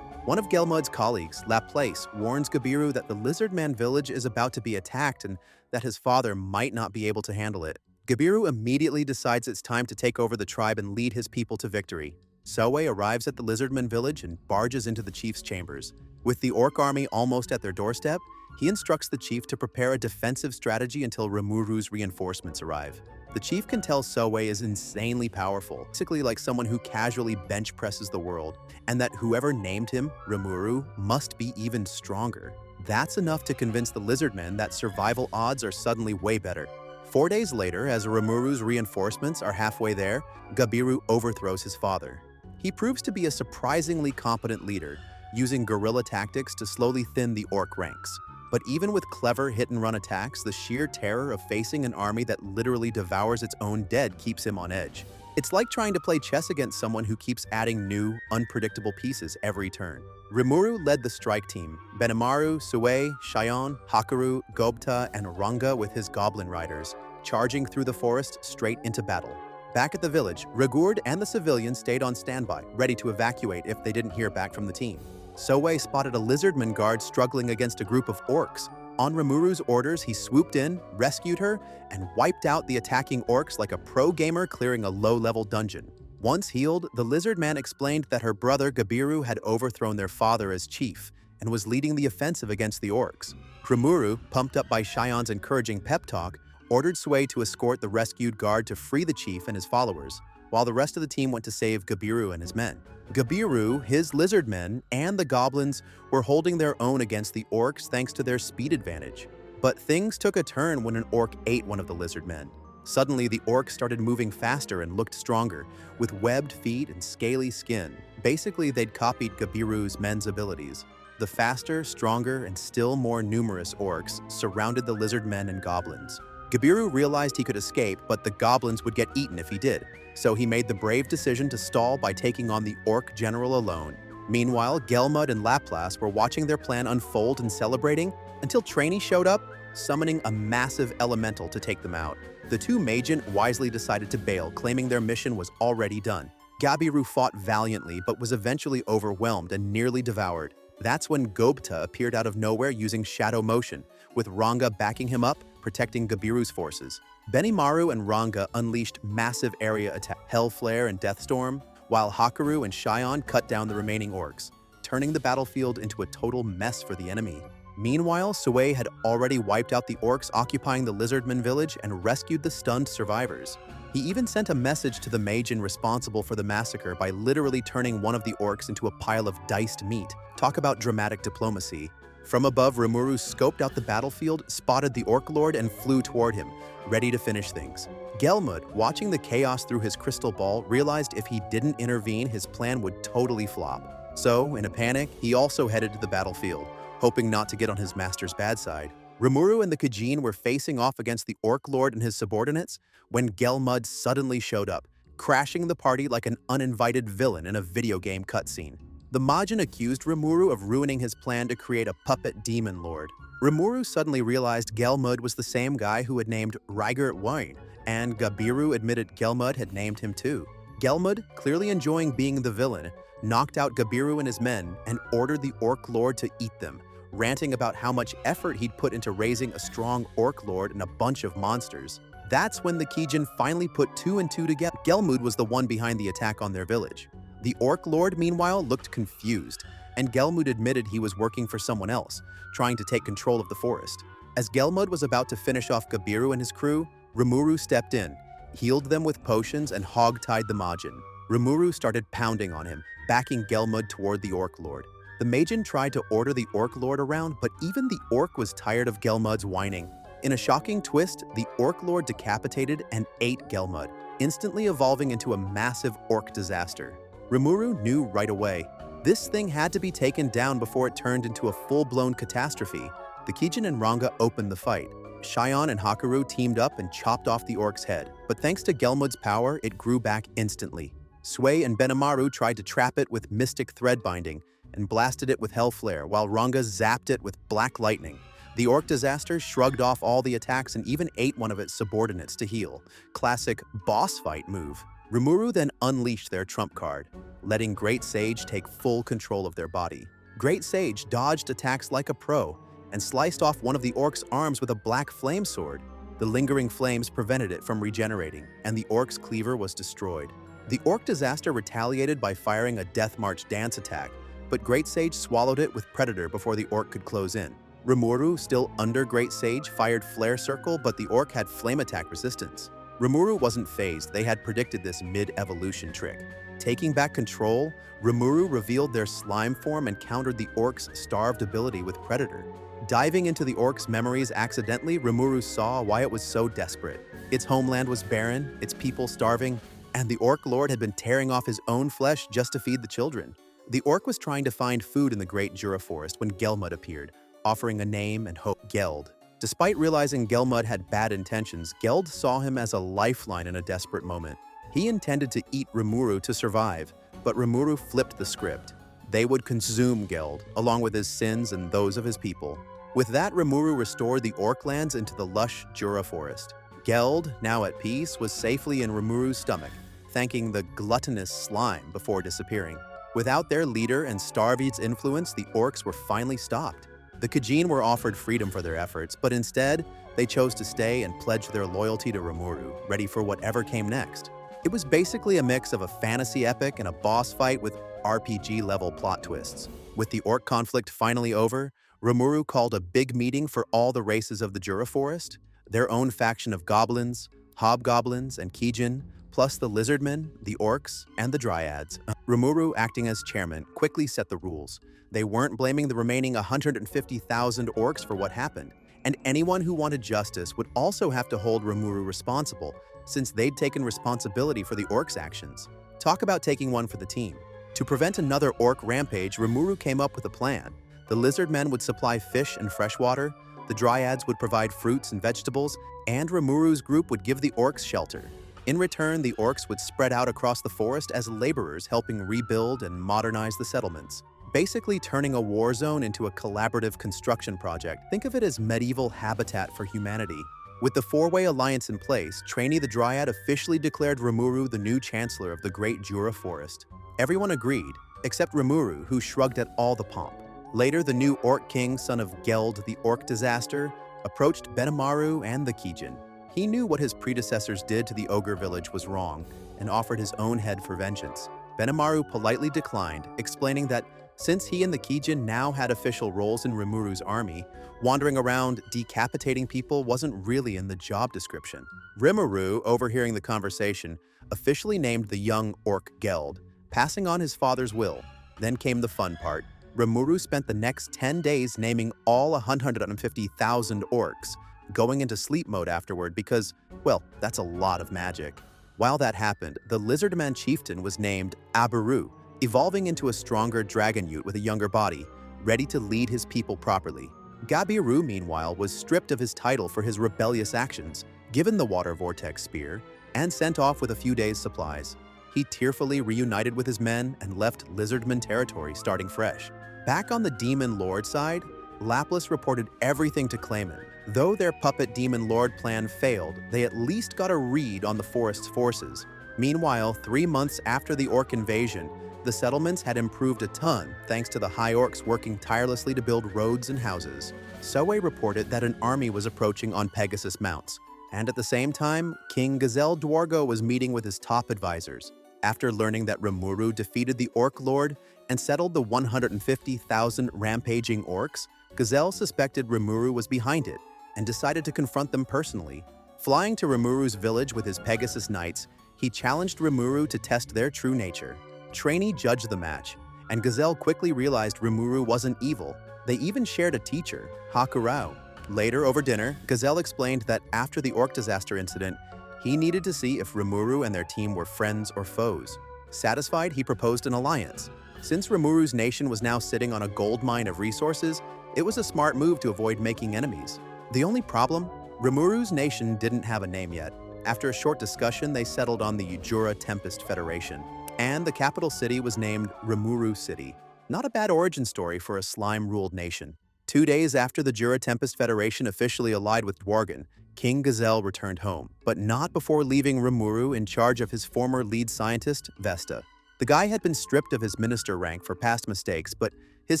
One of Gelmud's colleagues, Laplace, warns Gabiru that the Lizardman village is about to be attacked and that his father might not be able to handle it. Gabiru immediately decides it's time to take over the tribe and lead his people to victory. Soe arrives at the Lizardman village and barges into the chief's chambers. With the orc army almost at their doorstep, he instructs the chief to prepare a defensive strategy until Rimuru's reinforcements arrive. The chief can tell Soe is insanely powerful, basically like someone who casually bench presses the world, and that whoever named him, Rimuru, must be even stronger. That's enough to convince the Lizardmen that survival odds are suddenly way better. 4 days later, as Rimuru's reinforcements are halfway there, Gabiru overthrows his father. He proves to be a surprisingly competent leader, using guerrilla tactics to slowly thin the orc ranks. But even with clever hit-and-run attacks, the sheer terror of facing an army that literally devours its own dead keeps him on edge. It's like trying to play chess against someone who keeps adding new, unpredictable pieces every turn. Rimuru led the strike team, Benimaru, Sue, Shion, Hakaru, Gobta, and Ranga with his goblin riders, charging through the forest straight into battle. Back at the village, Rigurd and the civilians stayed on standby, ready to evacuate if they didn't hear back from the team. Soe spotted a lizardman guard struggling against a group of orcs. On Rimuru's orders, he swooped in, rescued her, and wiped out the attacking orcs like a pro gamer clearing a low-level dungeon. Once healed, the lizard man explained that her brother Gabiru had overthrown their father as chief and was leading the offensive against the orcs. Rimuru, pumped up by Shion's encouraging pep talk, ordered Sway to escort the rescued guard to free the chief and his followers, while the rest of the team went to save Gabiru and his men. Gabiru, his lizard men, and the goblins were holding their own against the orcs thanks to their speed advantage. But things took a turn when an orc ate one of the lizard men. Suddenly, the orc started moving faster and looked stronger, with webbed feet and scaly skin. Basically, they'd copied Gabiru's men's abilities. The faster, stronger, and still more numerous orcs surrounded the lizard men and goblins. Gabiru realized he could escape, but the goblins would get eaten if he did, so he made the brave decision to stall by taking on the orc general alone. Meanwhile, Gelmud and Laplace were watching their plan unfold and celebrating until Trainee showed up, summoning a massive elemental to take them out. The two Magent wisely decided to bail, claiming their mission was already done. Gabiru fought valiantly, but was eventually overwhelmed and nearly devoured. That's when Gobta appeared out of nowhere using shadow motion, with Ranga backing him up, protecting Gabiru's forces. Benimaru and Ranga unleashed massive area attacks, Hellflare and Deathstorm, while Hakaru and Shion cut down the remaining orcs, turning the battlefield into a total mess for the enemy. Meanwhile, Sui had already wiped out the orcs occupying the Lizardman village and rescued the stunned survivors. He even sent a message to the Majin responsible for the massacre by literally turning one of the orcs into a pile of diced meat. Talk about dramatic diplomacy. From above, Rimuru scoped out the battlefield, spotted the Orc Lord, and flew toward him, ready to finish things. Gelmud, watching the chaos through his crystal ball, realized if he didn't intervene, his plan would totally flop. So, in a panic, he also headed to the battlefield, hoping not to get on his master's bad side. Rimuru and the Kajin were facing off against the Orc Lord and his subordinates when Gelmud suddenly showed up, crashing the party like an uninvited villain in a video game cutscene. The Majin accused Rimuru of ruining his plan to create a puppet demon lord. Rimuru suddenly realized Gelmud was the same guy who had named Rigert Wine, and Gabiru admitted Gelmud had named him too. Gelmud, clearly enjoying being the villain, knocked out Gabiru and his men and ordered the Orc Lord to eat them, ranting about how much effort he'd put into raising a strong Orc Lord and a bunch of monsters. That's when the Kijin finally put two and two together. Gelmud was the one behind the attack on their village. The Orc Lord, meanwhile, looked confused, and Gelmud admitted he was working for someone else, trying to take control of the forest. As Gelmud was about to finish off Gabiru and his crew, Rimuru stepped in, healed them with potions, and hog-tied the Majin. Rimuru started pounding on him, backing Gelmud toward the Orc Lord. The Majin tried to order the Orc Lord around, but even the Orc was tired of Gelmud's whining. In a shocking twist, the Orc Lord decapitated and ate Gelmud, instantly evolving into a massive orc disaster. Rimuru knew right away. This thing had to be taken down before it turned into a full-blown catastrophe. The Kijin and Ranga opened the fight. Shion and Hakaru teamed up and chopped off the orc's head, but thanks to Gelmud's power, it grew back instantly. Sui and Benimaru tried to trap it with mystic thread binding and blasted it with Hellflare, while Ranga zapped it with black lightning. The orc disaster shrugged off all the attacks and even ate one of its subordinates to heal. Classic boss fight move. Rimuru then unleashed their trump card, letting Great Sage take full control of their body. Great Sage dodged attacks like a pro and sliced off one of the orc's arms with a black flame sword. The lingering flames prevented it from regenerating, and the orc's cleaver was destroyed. The orc disaster retaliated by firing a Death March dance attack, but Great Sage swallowed it with Predator before the orc could close in. Rimuru, still under Great Sage, fired Flare Circle, but the orc had flame attack resistance. Rimuru wasn't phased. They had predicted this mid-evolution trick. Taking back control, Rimuru revealed their slime form and countered the orc's starved ability with Predator. Diving into the orc's memories accidentally, Rimuru saw why it was so desperate. Its homeland was barren, its people starving, and the Orc Lord had been tearing off his own flesh just to feed the children. The orc was trying to find food in the Great Jura Forest when Gelmud appeared, offering a name and hope. Geld. Despite realizing Gelmud had bad intentions, Geld saw him as a lifeline in a desperate moment. He intended to eat Rimuru to survive, but Rimuru flipped the script. They would consume Geld, along with his sins and those of his people. With that, Rimuru restored the orc lands into the lush Jura Forest. Geld, now at peace, was safely in Rimuru's stomach, thanking the gluttonous slime before disappearing. Without their leader and Starveed's influence, the orcs were finally stopped. The Kajin were offered freedom for their efforts, but instead, they chose to stay and pledge their loyalty to Rimuru, ready for whatever came next. It was basically a mix of a fantasy epic and a boss fight with RPG-level plot twists. With the orc conflict finally over, Rimuru called a big meeting for all the races of the Jura Forest, their own faction of goblins, hobgoblins, and Kijin, plus the lizardmen, the orcs, and the dryads. Rimuru, acting as chairman, quickly set the rules. They weren't blaming the remaining 150,000 orcs for what happened, and anyone who wanted justice would also have to hold Rimuru responsible, since they'd taken responsibility for the orcs' actions. Talk about taking one for the team. To prevent another orc rampage, Rimuru came up with a plan. The lizardmen would supply fish and fresh water, the dryads would provide fruits and vegetables, and Rimuru's group would give the orcs shelter. In return, the orcs would spread out across the forest as laborers, helping rebuild and modernize the settlements. Basically turning a war zone into a collaborative construction project. Think of it as medieval habitat for humanity. With the four-way alliance in place, Trainee the Dryad officially declared Rimuru the new chancellor of the Great Jura Forest. Everyone agreed, except Rimuru, who shrugged at all the pomp. Later, the new Orc King, son of Geld the Orc Disaster, approached Benimaru and the Kijin. He knew what his predecessors did to the ogre village was wrong and offered his own head for vengeance. Benimaru politely declined, explaining that since he and the Kijin now had official roles in Rimuru's army, wandering around decapitating people wasn't really in the job description. Rimuru, overhearing the conversation, officially named the young orc Geld, passing on his father's will. Then came the fun part. Rimuru spent the next 10 days naming all 150,000 orcs, going into sleep mode afterward because, well, that's a lot of magic. While that happened, the Lizardman chieftain was named Abaru, evolving into a stronger dragon youth with a younger body, ready to lead his people properly. Gabiru, meanwhile, was stripped of his title for his rebellious actions, given the Water Vortex Spear, and sent off with a few days' supplies. He tearfully reunited with his men and left Lizardman territory, starting fresh. Back on the Demon Lord side, Lapis reported everything to Clayman. Though their puppet Demon Lord plan failed, they at least got a read on the forest's forces. Meanwhile, 3 months after the orc invasion, the settlements had improved a ton thanks to the High Orcs working tirelessly to build roads and houses. Soe reported that an army was approaching on Pegasus mounts, and at the same time, King Gazelle Dwargo was meeting with his top advisors. After learning that Rimuru defeated the Orc Lord and settled the 150,000 rampaging orcs, Gazelle suspected Rimuru was behind it and decided to confront them personally. Flying to Rimuru's village with his Pegasus Knights, he challenged Rimuru to test their true nature. Trainee judged the match, and Gazelle quickly realized Rimuru wasn't evil. They even shared a teacher, Hakurao. Later, over dinner, Gazelle explained that after the orc disaster incident, he needed to see if Rimuru and their team were friends or foes. Satisfied, he proposed an alliance. Since Rimuru's nation was now sitting on a gold mine of resources, it was a smart move to avoid making enemies. The only problem? Rimuru's nation didn't have a name yet. After a short discussion, they settled on the Ujura Tempest Federation, and the capital city was named Rimuru City. Not a bad origin story for a slime-ruled nation. 2 days after the Jura Tempest Federation officially allied with Dwargon, King Gazelle returned home, but not before leaving Rimuru in charge of his former lead scientist, Vesta. The guy had been stripped of his minister rank for past mistakes, but his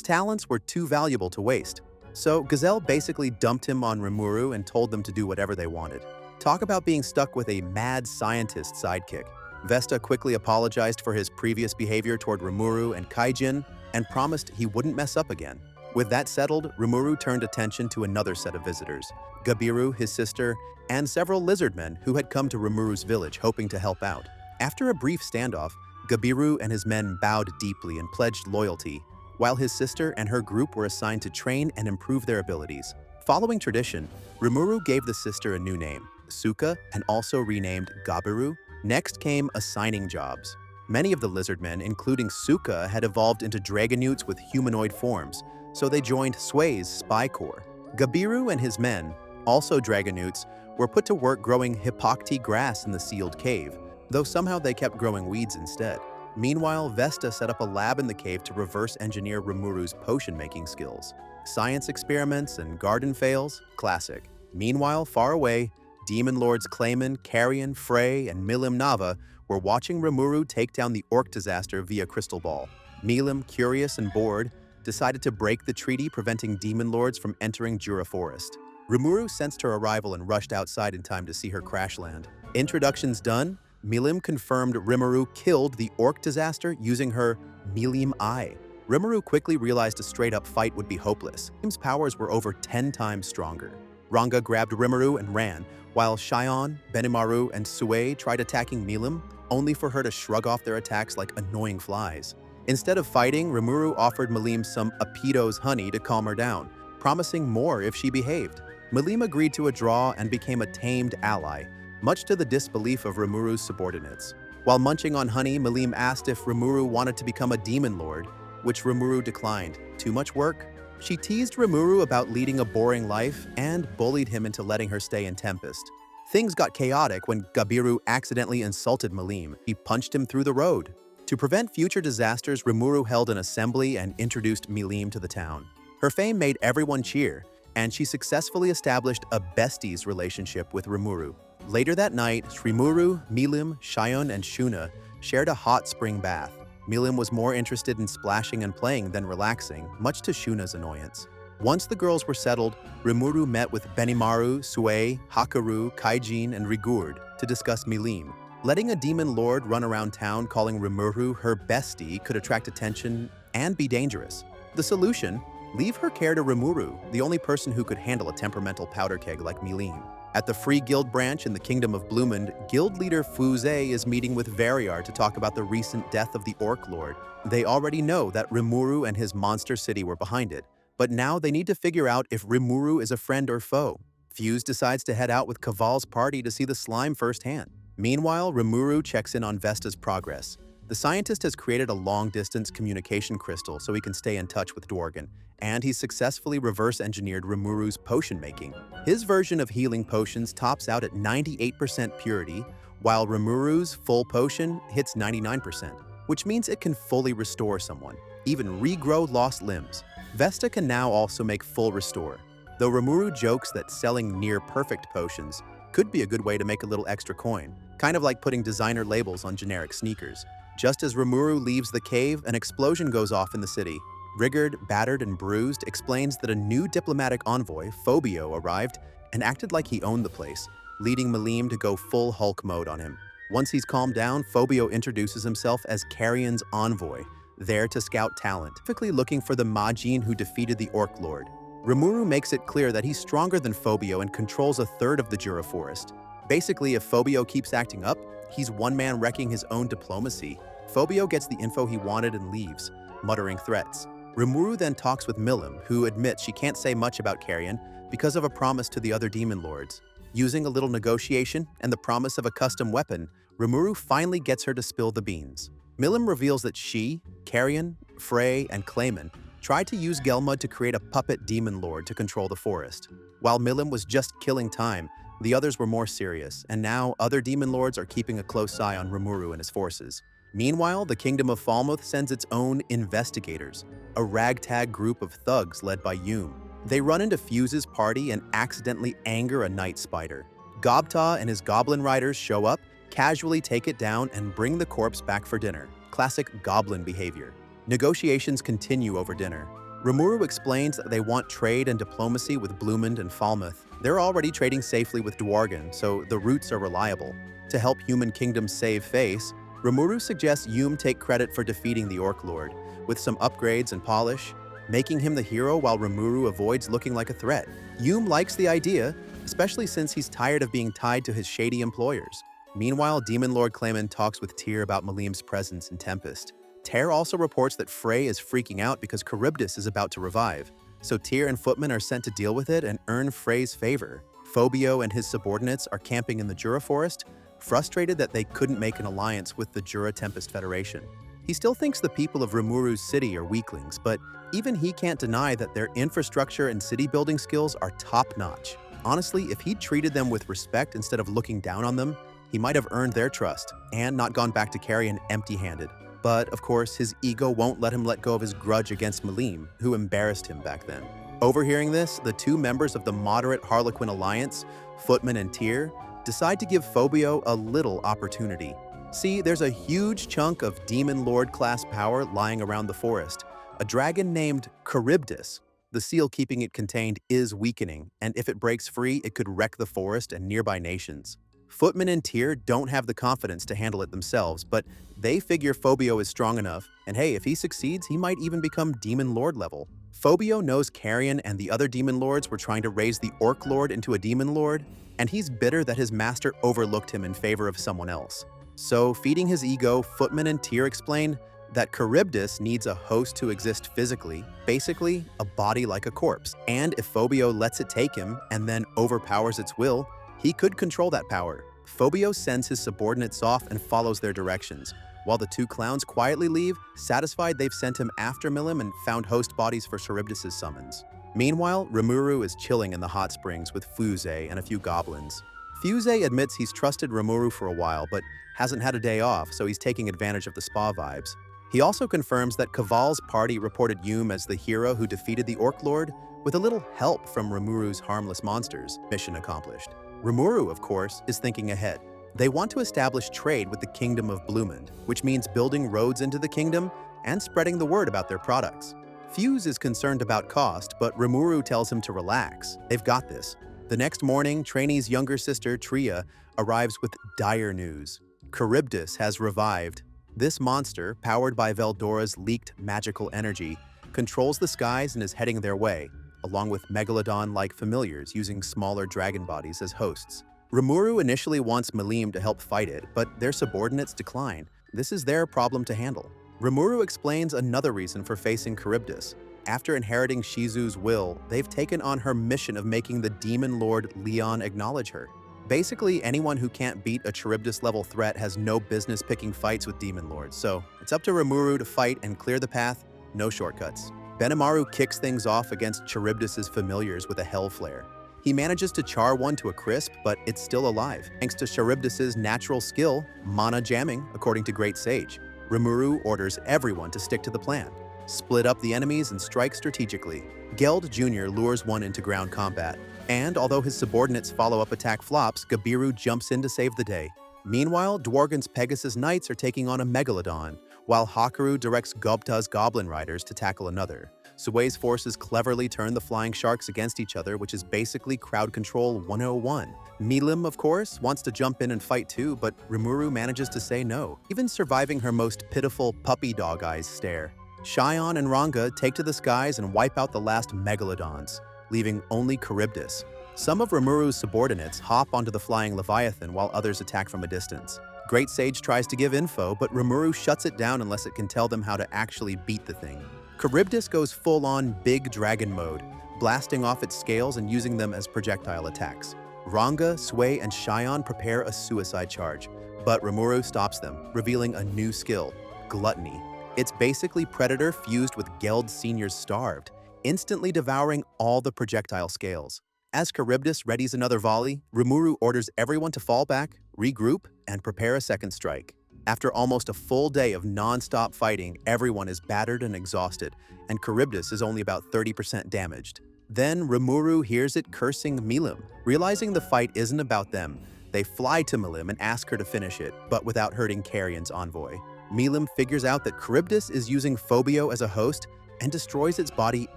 talents were too valuable to waste. So Gazelle basically dumped him on Rimuru and told them to do whatever they wanted. Talk about being stuck with a mad scientist sidekick. Vesta quickly apologized for his previous behavior toward Rimuru and Kaijin and promised he wouldn't mess up again. With that settled, Rimuru turned attention to another set of visitors, Gabiru, his sister, and several lizardmen who had come to Rimuru's village hoping to help out. After a brief standoff, Gabiru and his men bowed deeply and pledged loyalty, while his sister and her group were assigned to train and improve their abilities. Following tradition, Rimuru gave the sister a new name, Suka, and also renamed Gabiru. Next came assigning jobs. Many of the lizardmen, including Suka, had evolved into dragonutes with humanoid forms, so they joined Sway's spy corps. Gabiru and his men, also dragonutes, were put to work growing hippocti grass in the sealed cave, though somehow they kept growing weeds instead. Meanwhile, Vesta set up a lab in the cave to reverse engineer Rimuru's potion-making skills. Science experiments and garden fails, classic. Meanwhile, far away, Demon Lords Clayman, Carrion, Frey, and Milim Nava were watching Rimuru take down the orc disaster via crystal ball. Milim, curious and bored, decided to break the treaty preventing Demon Lords from entering Jura Forest. Rimuru sensed her arrival and rushed outside in time to see her crash land. Introductions done, Milim confirmed Rimuru killed the orc disaster using her Milim Eye. Rimuru quickly realized a straight-up fight would be hopeless. Milim's powers were over 10 times stronger. Ranga grabbed Rimuru and ran, while Shion, Benimaru, and Sue tried attacking Milim, only for her to shrug off their attacks like annoying flies. Instead of fighting, Rimuru offered Milim some Apido's honey to calm her down, promising more if she behaved. Milim agreed to a draw and became a tamed ally, much to the disbelief of Rimuru's subordinates. While munching on honey, Milim asked if Rimuru wanted to become a demon lord, which Rimuru declined. Too much work? She teased Rimuru about leading a boring life and bullied him into letting her stay in Tempest. Things got chaotic when Gabiru accidentally insulted Milim. He punched him through the road. To prevent future disasters, Rimuru held an assembly and introduced Milim to the town. Her fame made everyone cheer, and she successfully established a besties relationship with Rimuru. Later that night, Rimuru, Milim, Shion, and Shuna shared a hot spring bath. Milim was more interested in splashing and playing than relaxing, much to Shuna's annoyance. Once the girls were settled, Rimuru met with Benimaru, Sue, Hakaru, Kaijin, and Rigurd to discuss Milim. Letting a demon lord run around town calling Rimuru her bestie could attract attention and be dangerous. The solution? Leave her care to Rimuru, the only person who could handle a temperamental powder keg like Milim. At the Free Guild branch in the Kingdom of Blumund, guild leader Fuze is meeting with Variar to talk about the recent death of the Orc Lord. They already know that Rimuru and his monster city were behind it, but now they need to figure out if Rimuru is a friend or foe. Fuse decides to head out with Kaval's party to see the slime firsthand. Meanwhile, Rimuru checks in on Vesta's progress. The scientist has created a long-distance communication crystal so he can stay in touch with Dworgen, and he's successfully reverse-engineered Rimuru's potion making. His version of healing potions tops out at 98% purity, while Rimuru's full potion hits 99%, which means it can fully restore someone, even regrow lost limbs. Vesta can now also make full restore, though Rimuru jokes that selling near-perfect potions could be a good way to make a little extra coin, kind of like putting designer labels on generic sneakers. Just as Rimuru leaves the cave, an explosion goes off in the city. Rigurd, battered and bruised, explains that a new diplomatic envoy, Phobio, arrived and acted like he owned the place, leading Milim to go full Hulk mode on him. Once he's calmed down, Phobio introduces himself as Carrion's envoy, there to scout talent, typically looking for the Majin who defeated the Orc Lord. Rimuru makes it clear that he's stronger than Phobio and controls a third of the Jura Forest. Basically, if Phobio keeps acting up, he's one man wrecking his own diplomacy. Phobio gets the info he wanted and leaves, muttering threats. Rimuru then talks with Milim, who admits she can't say much about Carrion because of a promise to the other demon lords. Using a little negotiation and the promise of a custom weapon, Rimuru finally gets her to spill the beans. Milim reveals that she, Carrion, Frey, and Clayman tried to use Gelmud to create a puppet demon lord to control the forest. While Milim was just killing time, the others were more serious, and now other demon lords are keeping a close eye on Rimuru and his forces. Meanwhile, the Kingdom of Falmouth sends its own investigators, a ragtag group of thugs led by Yume. They run into Fuse's party and accidentally anger a night spider. Gobta and his goblin riders show up, casually take it down, and bring the corpse back for dinner. Classic goblin behavior. Negotiations continue over dinner. Rimuru explains that they want trade and diplomacy with Blumund and Falmouth. They're already trading safely with Dworgen, so the routes are reliable. To help human kingdoms save face, Rimuru suggests Yume take credit for defeating the Orc Lord, with some upgrades and polish, making him the hero while Rimuru avoids looking like a threat. Yume likes the idea, especially since he's tired of being tied to his shady employers. Meanwhile, Demon Lord Clayman talks with Tyr about Malim's presence in Tempest. Tyr also reports that Frey is freaking out because Charybdis is about to revive, so Tyr and Footman are sent to deal with it and earn Frey's favor. Phobio and his subordinates are camping in the Jura Forest, frustrated that they couldn't make an alliance with the Jura Tempest Federation. He still thinks the people of Rimuru's city are weaklings, but even he can't deny that their infrastructure and city-building skills are top-notch. Honestly, if he'd treated them with respect instead of looking down on them, he might have earned their trust and not gone back to Carrion empty-handed. But, of course, his ego won't let him let go of his grudge against Milim, who embarrassed him back then. Overhearing this, the two members of the moderate Harlequin Alliance, Footman and Tyr, decide to give Phobio a little opportunity. See, there's a huge chunk of Demon Lord-class power lying around the forest. A dragon named Charybdis. The seal keeping it contained is weakening, and if it breaks free, it could wreck the forest and nearby nations. Footman and Tyr don't have the confidence to handle it themselves, but they figure Phobio is strong enough, and hey, if he succeeds, he might even become Demon Lord level. Phobio knows Carrion and the other Demon Lords were trying to raise the Orc Lord into a Demon Lord, and he's bitter that his master overlooked him in favor of someone else. So, feeding his ego, Footman and Tyr explain that Charybdis needs a host to exist physically, basically a body like a corpse, and if Phobio lets it take him and then overpowers its will, he could control that power. Phobio sends his subordinates off and follows their directions, while the two clowns quietly leave, satisfied they've sent him after Milim and found host bodies for Charybdis' summons. Meanwhile, Rimuru is chilling in the hot springs with Fuse and a few goblins. Fuse admits he's trusted Rimuru for a while, but hasn't had a day off, so he's taking advantage of the spa vibes. He also confirms that Kaval's party reported Yume as the hero who defeated the Orc Lord, with a little help from Rimuru's harmless monsters. Mission accomplished. Rimuru, of course, is thinking ahead. They want to establish trade with the Kingdom of Blumund, which means building roads into the kingdom and spreading the word about their products. Fuse is concerned about cost, but Rimuru tells him to relax. They've got this. The next morning, Trainee's younger sister, Tria, arrives with dire news. Charybdis has revived. This monster, powered by Veldora's leaked magical energy, controls the skies and is heading their way, along with megalodon-like familiars using smaller dragon bodies as hosts. Rimuru initially wants Milim to help fight it, but their subordinates decline. This is their problem to handle. Rimuru explains another reason for facing Charybdis. After inheriting Shizu's will, they've taken on her mission of making the Demon Lord Leon acknowledge her. Basically, anyone who can't beat a Charybdis-level threat has no business picking fights with Demon Lords, so it's up to Rimuru to fight and clear the path, no shortcuts. Benimaru kicks things off against Charybdis' familiars with a Hell Flare. He manages to char one to a crisp, but it's still alive, thanks to Charybdis' natural skill, mana jamming, according to Great Sage. Rimuru orders everyone to stick to the plan. Split up the enemies and strike strategically. Geld Jr. lures one into ground combat, and although his subordinates' follow-up attack flops, Gabiru jumps in to save the day. Meanwhile, Dworgen's Pegasus Knights are taking on a Megalodon, while Hakaru directs Gobta's Goblin Riders to tackle another. Sue's forces cleverly turn the Flying Sharks against each other, which is basically crowd control 101. Milim, of course, wants to jump in and fight too, but Rimuru manages to say no, even surviving her most pitiful puppy dog eyes stare. Shion and Ranga take to the skies and wipe out the last Megalodons, leaving only Charybdis. Some of Rimuru's subordinates hop onto the flying Leviathan while others attack from a distance. Great Sage tries to give info, but Rimuru shuts it down unless it can tell them how to actually beat the thing. Charybdis goes full-on big dragon mode, blasting off its scales and using them as projectile attacks. Ranga, Sui, and Shion prepare a suicide charge, but Rimuru stops them, revealing a new skill, Gluttony. It's basically Predator fused with Geld Sr.'s Starved, instantly devouring all the projectile scales. As Charybdis readies another volley, Rimuru orders everyone to fall back, regroup, and prepare a second strike. After almost a full day of non-stop fighting, everyone is battered and exhausted, and Charybdis is only about 30% damaged. Then Rimuru hears it cursing Milim. Realizing the fight isn't about them, they fly to Milim and ask her to finish it, but without hurting Carrion's envoy. Milim figures out that Charybdis is using Phobio as a host and destroys its body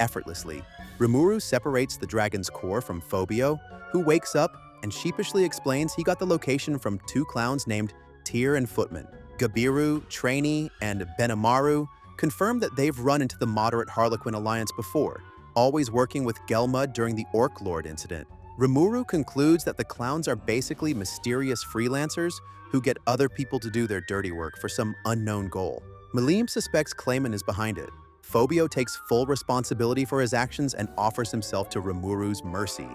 effortlessly. Rimuru separates the dragon's core from Phobio, who wakes up and sheepishly explains he got the location from two clowns named Tyr and Footman. Gabiru, Trainee, and Benimaru confirm that they've run into the moderate Harlequin alliance before, always working with Gelmud during the Orc Lord incident. Rimuru concludes that the clowns are basically mysterious freelancers who get other people to do their dirty work for some unknown goal. Milim suspects Clayman is behind it. Phobio takes full responsibility for his actions and offers himself to Rimuru's mercy.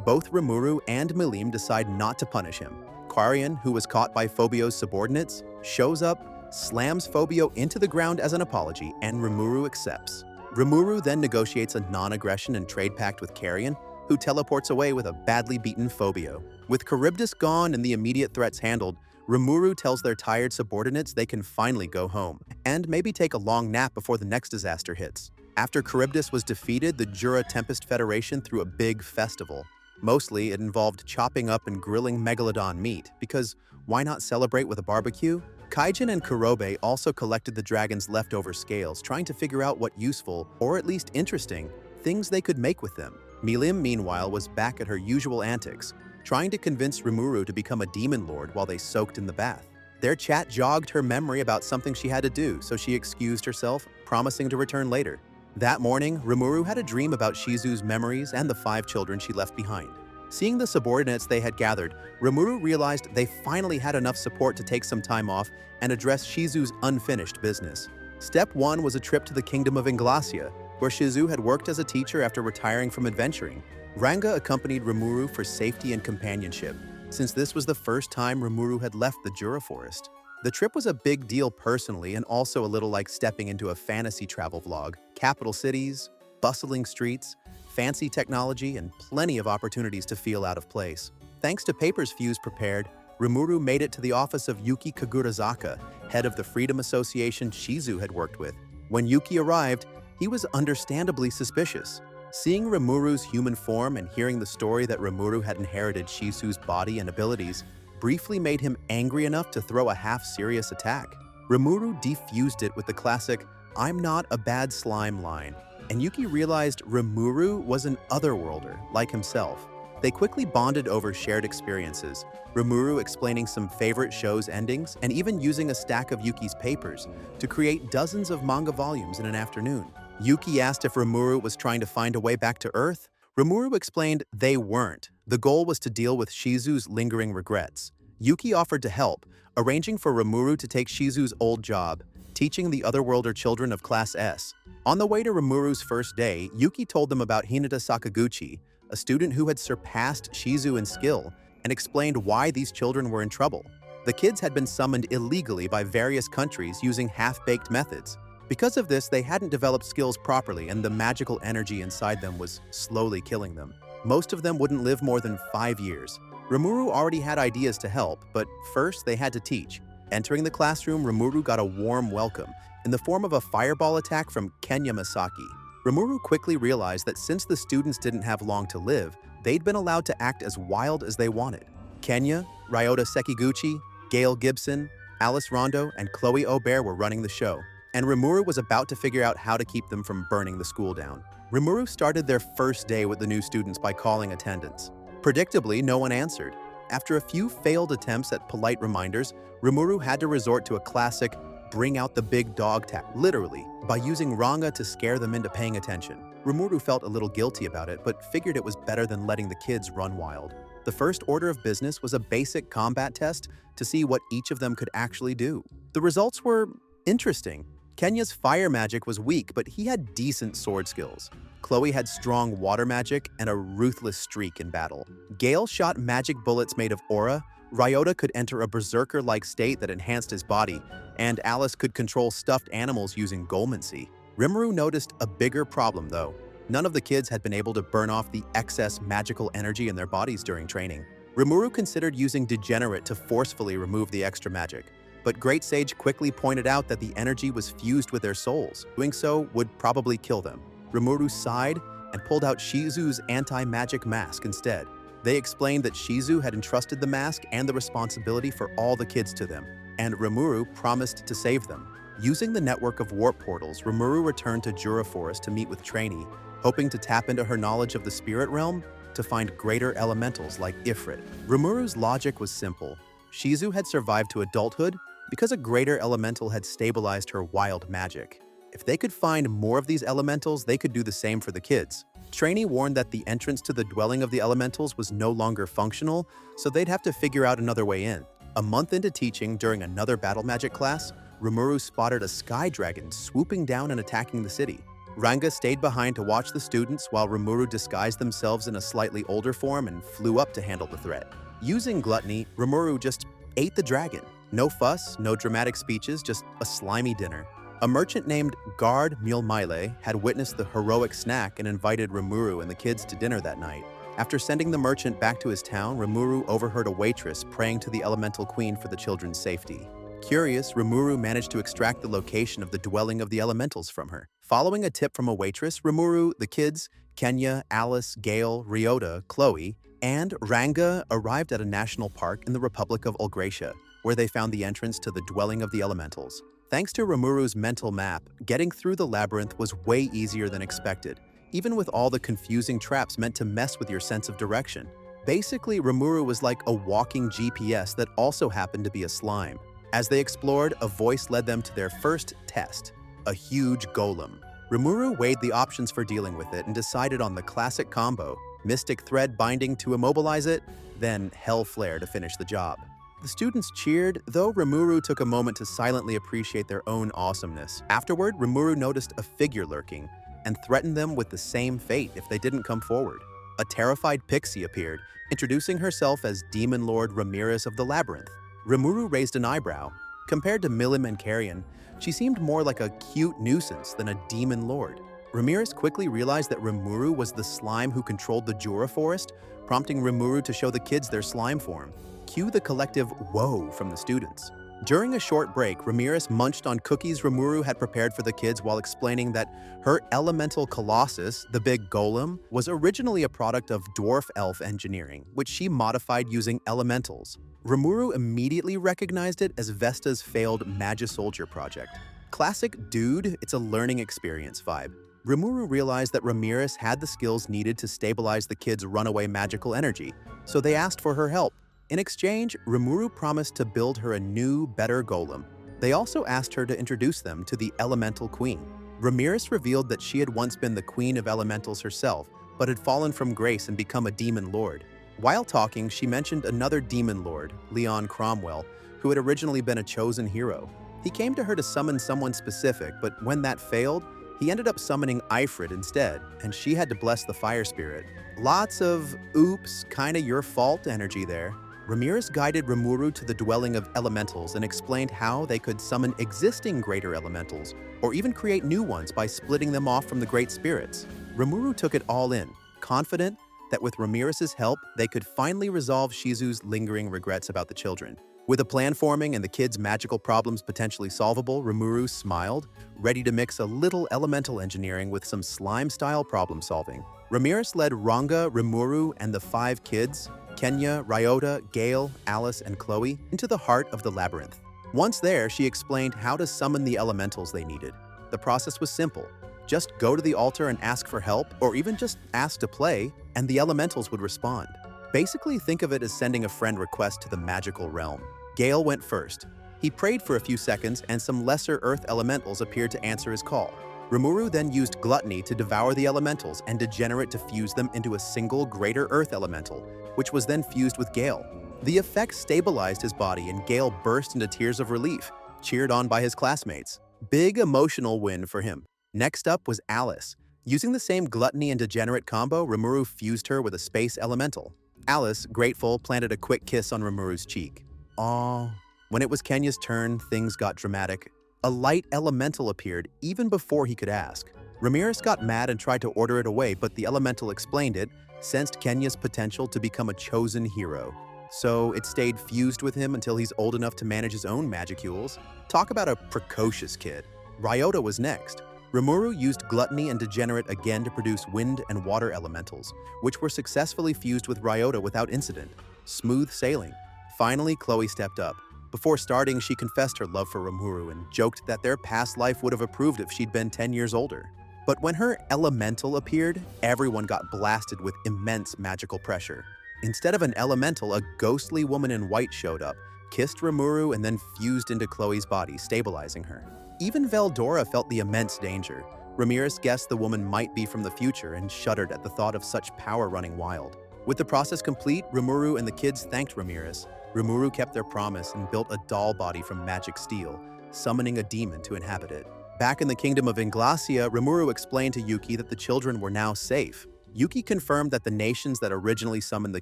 Both Rimuru and Milim decide not to punish him. Quarian, who was caught by Phobio's subordinates, shows up, slams Phobio into the ground as an apology, and Rimuru accepts. Rimuru then negotiates a non-aggression and trade pact with Carrion, who teleports away with a badly beaten Phobio. With Charybdis gone and the immediate threats handled, Rimuru tells their tired subordinates they can finally go home, and maybe take a long nap before the next disaster hits. After Charybdis was defeated, the Jura Tempest Federation threw a big festival. Mostly, it involved chopping up and grilling megalodon meat, because why not celebrate with a barbecue? Kaijin and Kurobe also collected the dragon's leftover scales, trying to figure out what useful, or at least interesting, things they could make with them. Milim, meanwhile, was back at her usual antics, trying to convince Rimuru to become a demon lord while they soaked in the bath. Their chat jogged her memory about something she had to do, so she excused herself, promising to return later. That morning, Rimuru had a dream about Shizu's memories and the 5 children she left behind. Seeing the subordinates they had gathered, Rimuru realized they finally had enough support to take some time off and address Shizu's unfinished business. Step 1 was a trip to the kingdom of Inglacia, where Shizu had worked as a teacher after retiring from adventuring. Ranga accompanied Rimuru for safety and companionship, since this was the first time Rimuru had left the Jura Forest. The trip was a big deal personally and also a little like stepping into a fantasy travel vlog. Capital cities, bustling streets, fancy technology, and plenty of opportunities to feel out of place. Thanks to papers Fuse prepared, Rimuru made it to the office of Yuki Kagurazaka, head of the Freedom Association Shizu had worked with. When Yuki arrived, he was understandably suspicious. Seeing Rimuru's human form and hearing the story that Rimuru had inherited Shizu's body and abilities briefly made him angry enough to throw a half-serious attack. Rimuru defused it with the classic, "I'm not a bad slime" line. and Yuki realized Rimuru was an otherworlder, like himself. They quickly bonded over shared experiences, Rimuru explaining some favorite shows' endings and even using a stack of Yuki's papers to create dozens of manga volumes in an afternoon. Yuki asked if Rimuru was trying to find a way back to Earth. Rimuru explained they weren't. The goal was to deal with Shizu's lingering regrets. Yuki offered to help, arranging for Rimuru to take Shizu's old job, teaching the Otherworlder children of Class S. On the way to Rimuru's first day, Yuki told them about Hinata Sakaguchi, a student who had surpassed Shizu in skill, and explained why these children were in trouble. The kids had been summoned illegally by various countries using half-baked methods. Because of this, they hadn't developed skills properly, and the magical energy inside them was slowly killing them. Most of them wouldn't live more than 5 years. Rimuru already had ideas to help, but first they had to teach. Entering the classroom, Rimuru got a warm welcome in the form of a fireball attack from Kenya Masaki. Rimuru quickly realized that since the students didn't have long to live, they'd been allowed to act as wild as they wanted. Kenya, Ryota Sekiguchi, Gail Gibson, Alice Rondo, and Chloe Aubert were running the show, and Rimuru was about to figure out how to keep them from burning the school down. Rimuru started their first day with the new students by calling attendance. Predictably, no one answered. After a few failed attempts at polite reminders, Rimuru had to resort to a classic bring out the big dog tactic, literally, by using Ranga to scare them into paying attention. Rimuru felt a little guilty about it, but figured it was better than letting the kids run wild. The first order of business was a basic combat test to see what each of them could actually do. The results were interesting. Kenya's fire magic was weak, but he had decent sword skills. Chloe had strong water magic and a ruthless streak in battle. Gale shot magic bullets made of aura, Ryota could enter a berserker-like state that enhanced his body, and Alice could control stuffed animals using Golmancy. Rimuru noticed a bigger problem, though. None of the kids had been able to burn off the excess magical energy in their bodies during training. Rimuru considered using Degenerate to forcefully remove the extra magic, but Great Sage quickly pointed out that the energy was fused with their souls. Doing so would probably kill them. Rimuru sighed and pulled out Shizu's anti-magic mask instead. They explained that Shizu had entrusted the mask and the responsibility for all the kids to them, and Rimuru promised to save them. Using the network of warp portals, Rimuru returned to Jura Forest to meet with Trainee, hoping to tap into her knowledge of the spirit realm to find greater elementals like Ifrit. Rimuru's logic was simple. Shizu had survived to adulthood because a greater elemental had stabilized her wild magic. If they could find more of these elementals, they could do the same for the kids. Trainee warned that the entrance to the dwelling of the elementals was no longer functional, so they'd have to figure out another way in. A month into teaching, during another battle magic class, Rimuru spotted a sky dragon swooping down and attacking the city. Ranga stayed behind to watch the students while Rimuru disguised themselves in a slightly older form and flew up to handle the threat. Using gluttony, Rimuru just ate the dragon. No fuss, no dramatic speeches, just a slimy dinner. A merchant named Gard Mulmaile had witnessed the heroic snack and invited Rimuru and the kids to dinner that night. After sending the merchant back to his town, Rimuru overheard a waitress praying to the elemental queen for the children's safety. Curious, Rimuru managed to extract the location of the dwelling of the elementals from her. Following a tip from a waitress, Rimuru, the kids, Kenya, Alice, Gale, Ryota, Chloe, and Ranga arrived at a national park in the Republic of Ulgratia, where they found the entrance to the dwelling of the elementals. Thanks to Rimuru's mental map, getting through the labyrinth was way easier than expected, even with all the confusing traps meant to mess with your sense of direction. Basically, Rimuru was like a walking GPS that also happened to be a slime. As they explored, a voice led them to their first test, a huge golem. Rimuru weighed the options for dealing with it and decided on the classic combo, Mystic Thread Binding to immobilize it, then Hell Flare to finish the job. The students cheered, though Rimuru took a moment to silently appreciate their own awesomeness. Afterward, Rimuru noticed a figure lurking and threatened them with the same fate if they didn't come forward. A terrified pixie appeared, introducing herself as Demon Lord Ramirez of the Labyrinth. Rimuru raised an eyebrow. Compared to Milim and Carrion, she seemed more like a cute nuisance than a demon lord. Ramirez quickly realized that Rimuru was the slime who controlled the Jura Forest, prompting Rimuru to show the kids their slime form. Cue the collective whoa from the students. During a short break, Ramirez munched on cookies Rimuru had prepared for the kids while explaining that her elemental colossus, the big golem, was originally a product of dwarf elf engineering, which she modified using elementals. Rimuru immediately recognized it as Vesta's failed Magisoldier project. Classic dude, it's a learning experience vibe. Rimuru realized that Ramirez had the skills needed to stabilize the kids' runaway magical energy, so they asked for her help. In exchange, Rimuru promised to build her a new, better golem. They also asked her to introduce them to the Elemental Queen. Ramirez revealed that she had once been the Queen of Elementals herself, but had fallen from grace and become a demon lord. While talking, she mentioned another demon lord, Leon Cromwell, who had originally been a chosen hero. He came to her to summon someone specific, but when that failed, he ended up summoning Ifrit instead, and she had to bless the fire spirit. Lots of oops, kinda your fault energy there. Ramirez guided Rimuru to the dwelling of elementals and explained how they could summon existing greater elementals, or even create new ones by splitting them off from the great spirits. Rimuru took it all in, confident that with Ramirez's help, they could finally resolve Shizu's lingering regrets about the children. With a plan forming and the kids' magical problems potentially solvable, Rimuru smiled, ready to mix a little elemental engineering with some slime-style problem-solving. Ramirez led Ranga, Rimuru, and the 5 kids, Kenya, Ryota, Gale, Alice, and Chloe, into the heart of the labyrinth. Once there, she explained how to summon the elementals they needed. The process was simple. Just go to the altar and ask for help, or even just ask to play, and the elementals would respond. Basically, think of it as sending a friend request to the magical realm. Gale went first. He prayed for a few seconds, and some lesser earth elementals appeared to answer his call. Rimuru then used gluttony to devour the elementals and Degenerate to fuse them into a single greater earth elemental, which was then fused with Gale. The effect stabilized his body, and Gale burst into tears of relief, cheered on by his classmates. Big emotional win for him. Next up was Alice. Using the same gluttony and Degenerate combo, Rimuru fused her with a space elemental. Alice, grateful, planted a quick kiss on Rimuru's cheek. Aww. When it was Kenya's turn, things got dramatic. A light elemental appeared even before he could ask. Ramirez got mad and tried to order it away, but the elemental explained it, sensed Kenya's potential to become a chosen hero. So it stayed fused with him until he's old enough to manage his own magicules. Talk about a precocious kid. Ryota was next. Rimuru used gluttony and Degenerate again to produce wind and water elementals, which were successfully fused with Ryota without incident. Smooth sailing. Finally, Chloe stepped up. Before starting, she confessed her love for Rimuru and joked that their past life would have approved if she'd been 10 years older. But when her elemental appeared, everyone got blasted with immense magical pressure. Instead of an elemental, a ghostly woman in white showed up, kissed Rimuru, and then fused into Chloe's body, stabilizing her. Even Veldora felt the immense danger. Ramirez guessed the woman might be from the future and shuddered at the thought of such power running wild. With the process complete, Rimuru and the kids thanked Ramirez. Rimuru kept their promise and built a doll body from magic steel, summoning a demon to inhabit it. Back in the kingdom of Inglacia, Rimuru explained to Yuki that the children were now safe. Yuki confirmed that the nations that originally summoned the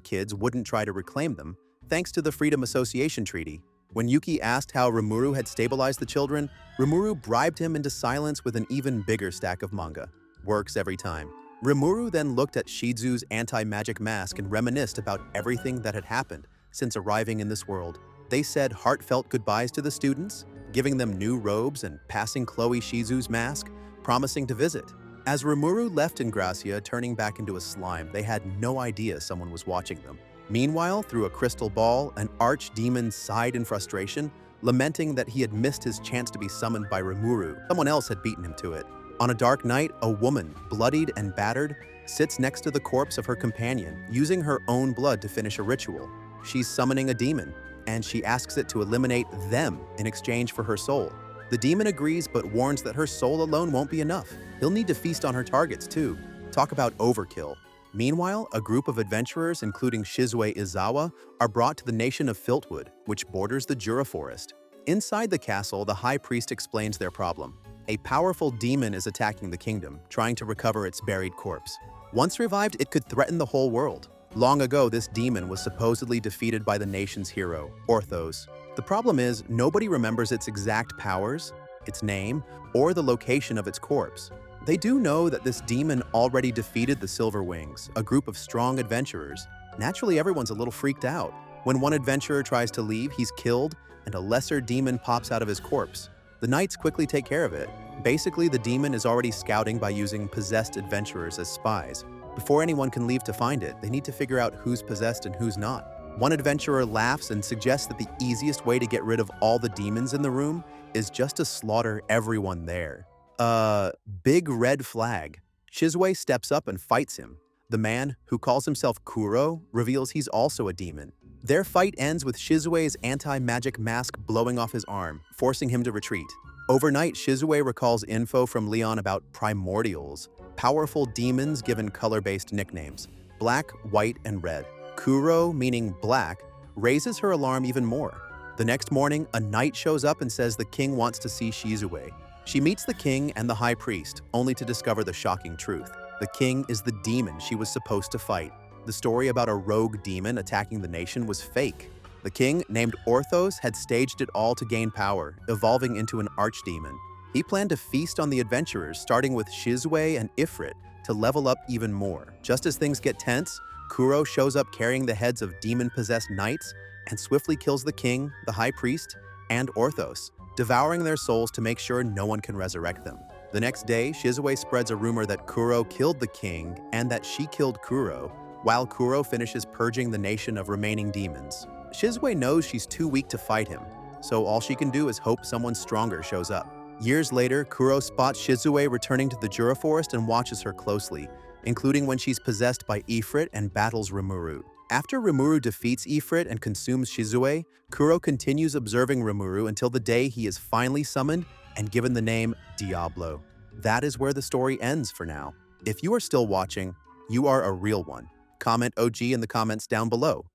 kids wouldn't try to reclaim them, thanks to the Freedom Association Treaty. When Yuki asked how Rimuru had stabilized the children, Rimuru bribed him into silence with an even bigger stack of manga. Works every time. Rimuru then looked at Shizu's anti-magic mask and reminisced about everything that had happened since arriving in this world. They said heartfelt goodbyes to the students, giving them new robes and passing Chloe Shizu's mask, promising to visit. As Rimuru left Ingracia, turning back into a slime, they had no idea someone was watching them. Meanwhile, through a crystal ball, an archdemon sighed in frustration, lamenting that he had missed his chance to be summoned by Rimuru. Someone else had beaten him to it. On a dark night, a woman, bloodied and battered, sits next to the corpse of her companion, using her own blood to finish a ritual. She's summoning a demon, and she asks it to eliminate them in exchange for her soul. The demon agrees but warns that her soul alone won't be enough. He'll need to feast on her targets too. Talk about overkill. Meanwhile, a group of adventurers, including Shizue Izawa, are brought to the nation of Filtwood, which borders the Jura Forest. Inside the castle, the high priest explains their problem. A powerful demon is attacking the kingdom, trying to recover its buried corpse. Once revived, it could threaten the whole world. Long ago, this demon was supposedly defeated by the nation's hero, Orthos. The problem is, nobody remembers its exact powers, its name, or the location of its corpse. They do know that this demon already defeated the Silver Wings, a group of strong adventurers. Naturally, everyone's a little freaked out. When one adventurer tries to leave, he's killed, and a lesser demon pops out of his corpse. The knights quickly take care of it. Basically, the demon is already scouting by using possessed adventurers as spies. Before anyone can leave to find it, they need to figure out who's possessed and who's not. One adventurer laughs and suggests that the easiest way to get rid of all the demons in the room is just to slaughter everyone there. Uh, Big red flag. Shizue steps up and fights him. The man, who calls himself Kuro, reveals he's also a demon. Their fight ends with Shizue's anti-magic mask blowing off his arm, forcing him to retreat. Overnight, Shizue recalls info from Leon about primordials, powerful demons given color-based nicknames, black, white, and red. Kuro, meaning black, raises her alarm even more. The next morning, a knight shows up and says the king wants to see Shizue. She meets the king and the high priest, only to discover the shocking truth. The king is the demon she was supposed to fight. The story about a rogue demon attacking the nation was fake. The king, named Orthos, had staged it all to gain power, evolving into an archdemon. He planned to feast on the adventurers, starting with Shizue and Ifrit, to level up even more. Just as things get tense, Kuro shows up carrying the heads of demon-possessed knights and swiftly kills the king, the high priest, and Orthos, devouring their souls to make sure no one can resurrect them. The next day, Shizue spreads a rumor that Kuro killed the king and that she killed Kuro, while Kuro finishes purging the nation of remaining demons. Shizue knows she's too weak to fight him, so all she can do is hope someone stronger shows up. Years later, Kuro spots Shizue returning to the Jura Forest and watches her closely, including when she's possessed by Ifrit and battles Rimuru. After Rimuru defeats Ifrit and consumes Shizue, Kuro continues observing Rimuru until the day he is finally summoned and given the name Diablo. That is where the story ends for now. If you are still watching, you are a real one. Comment OG in the comments down below.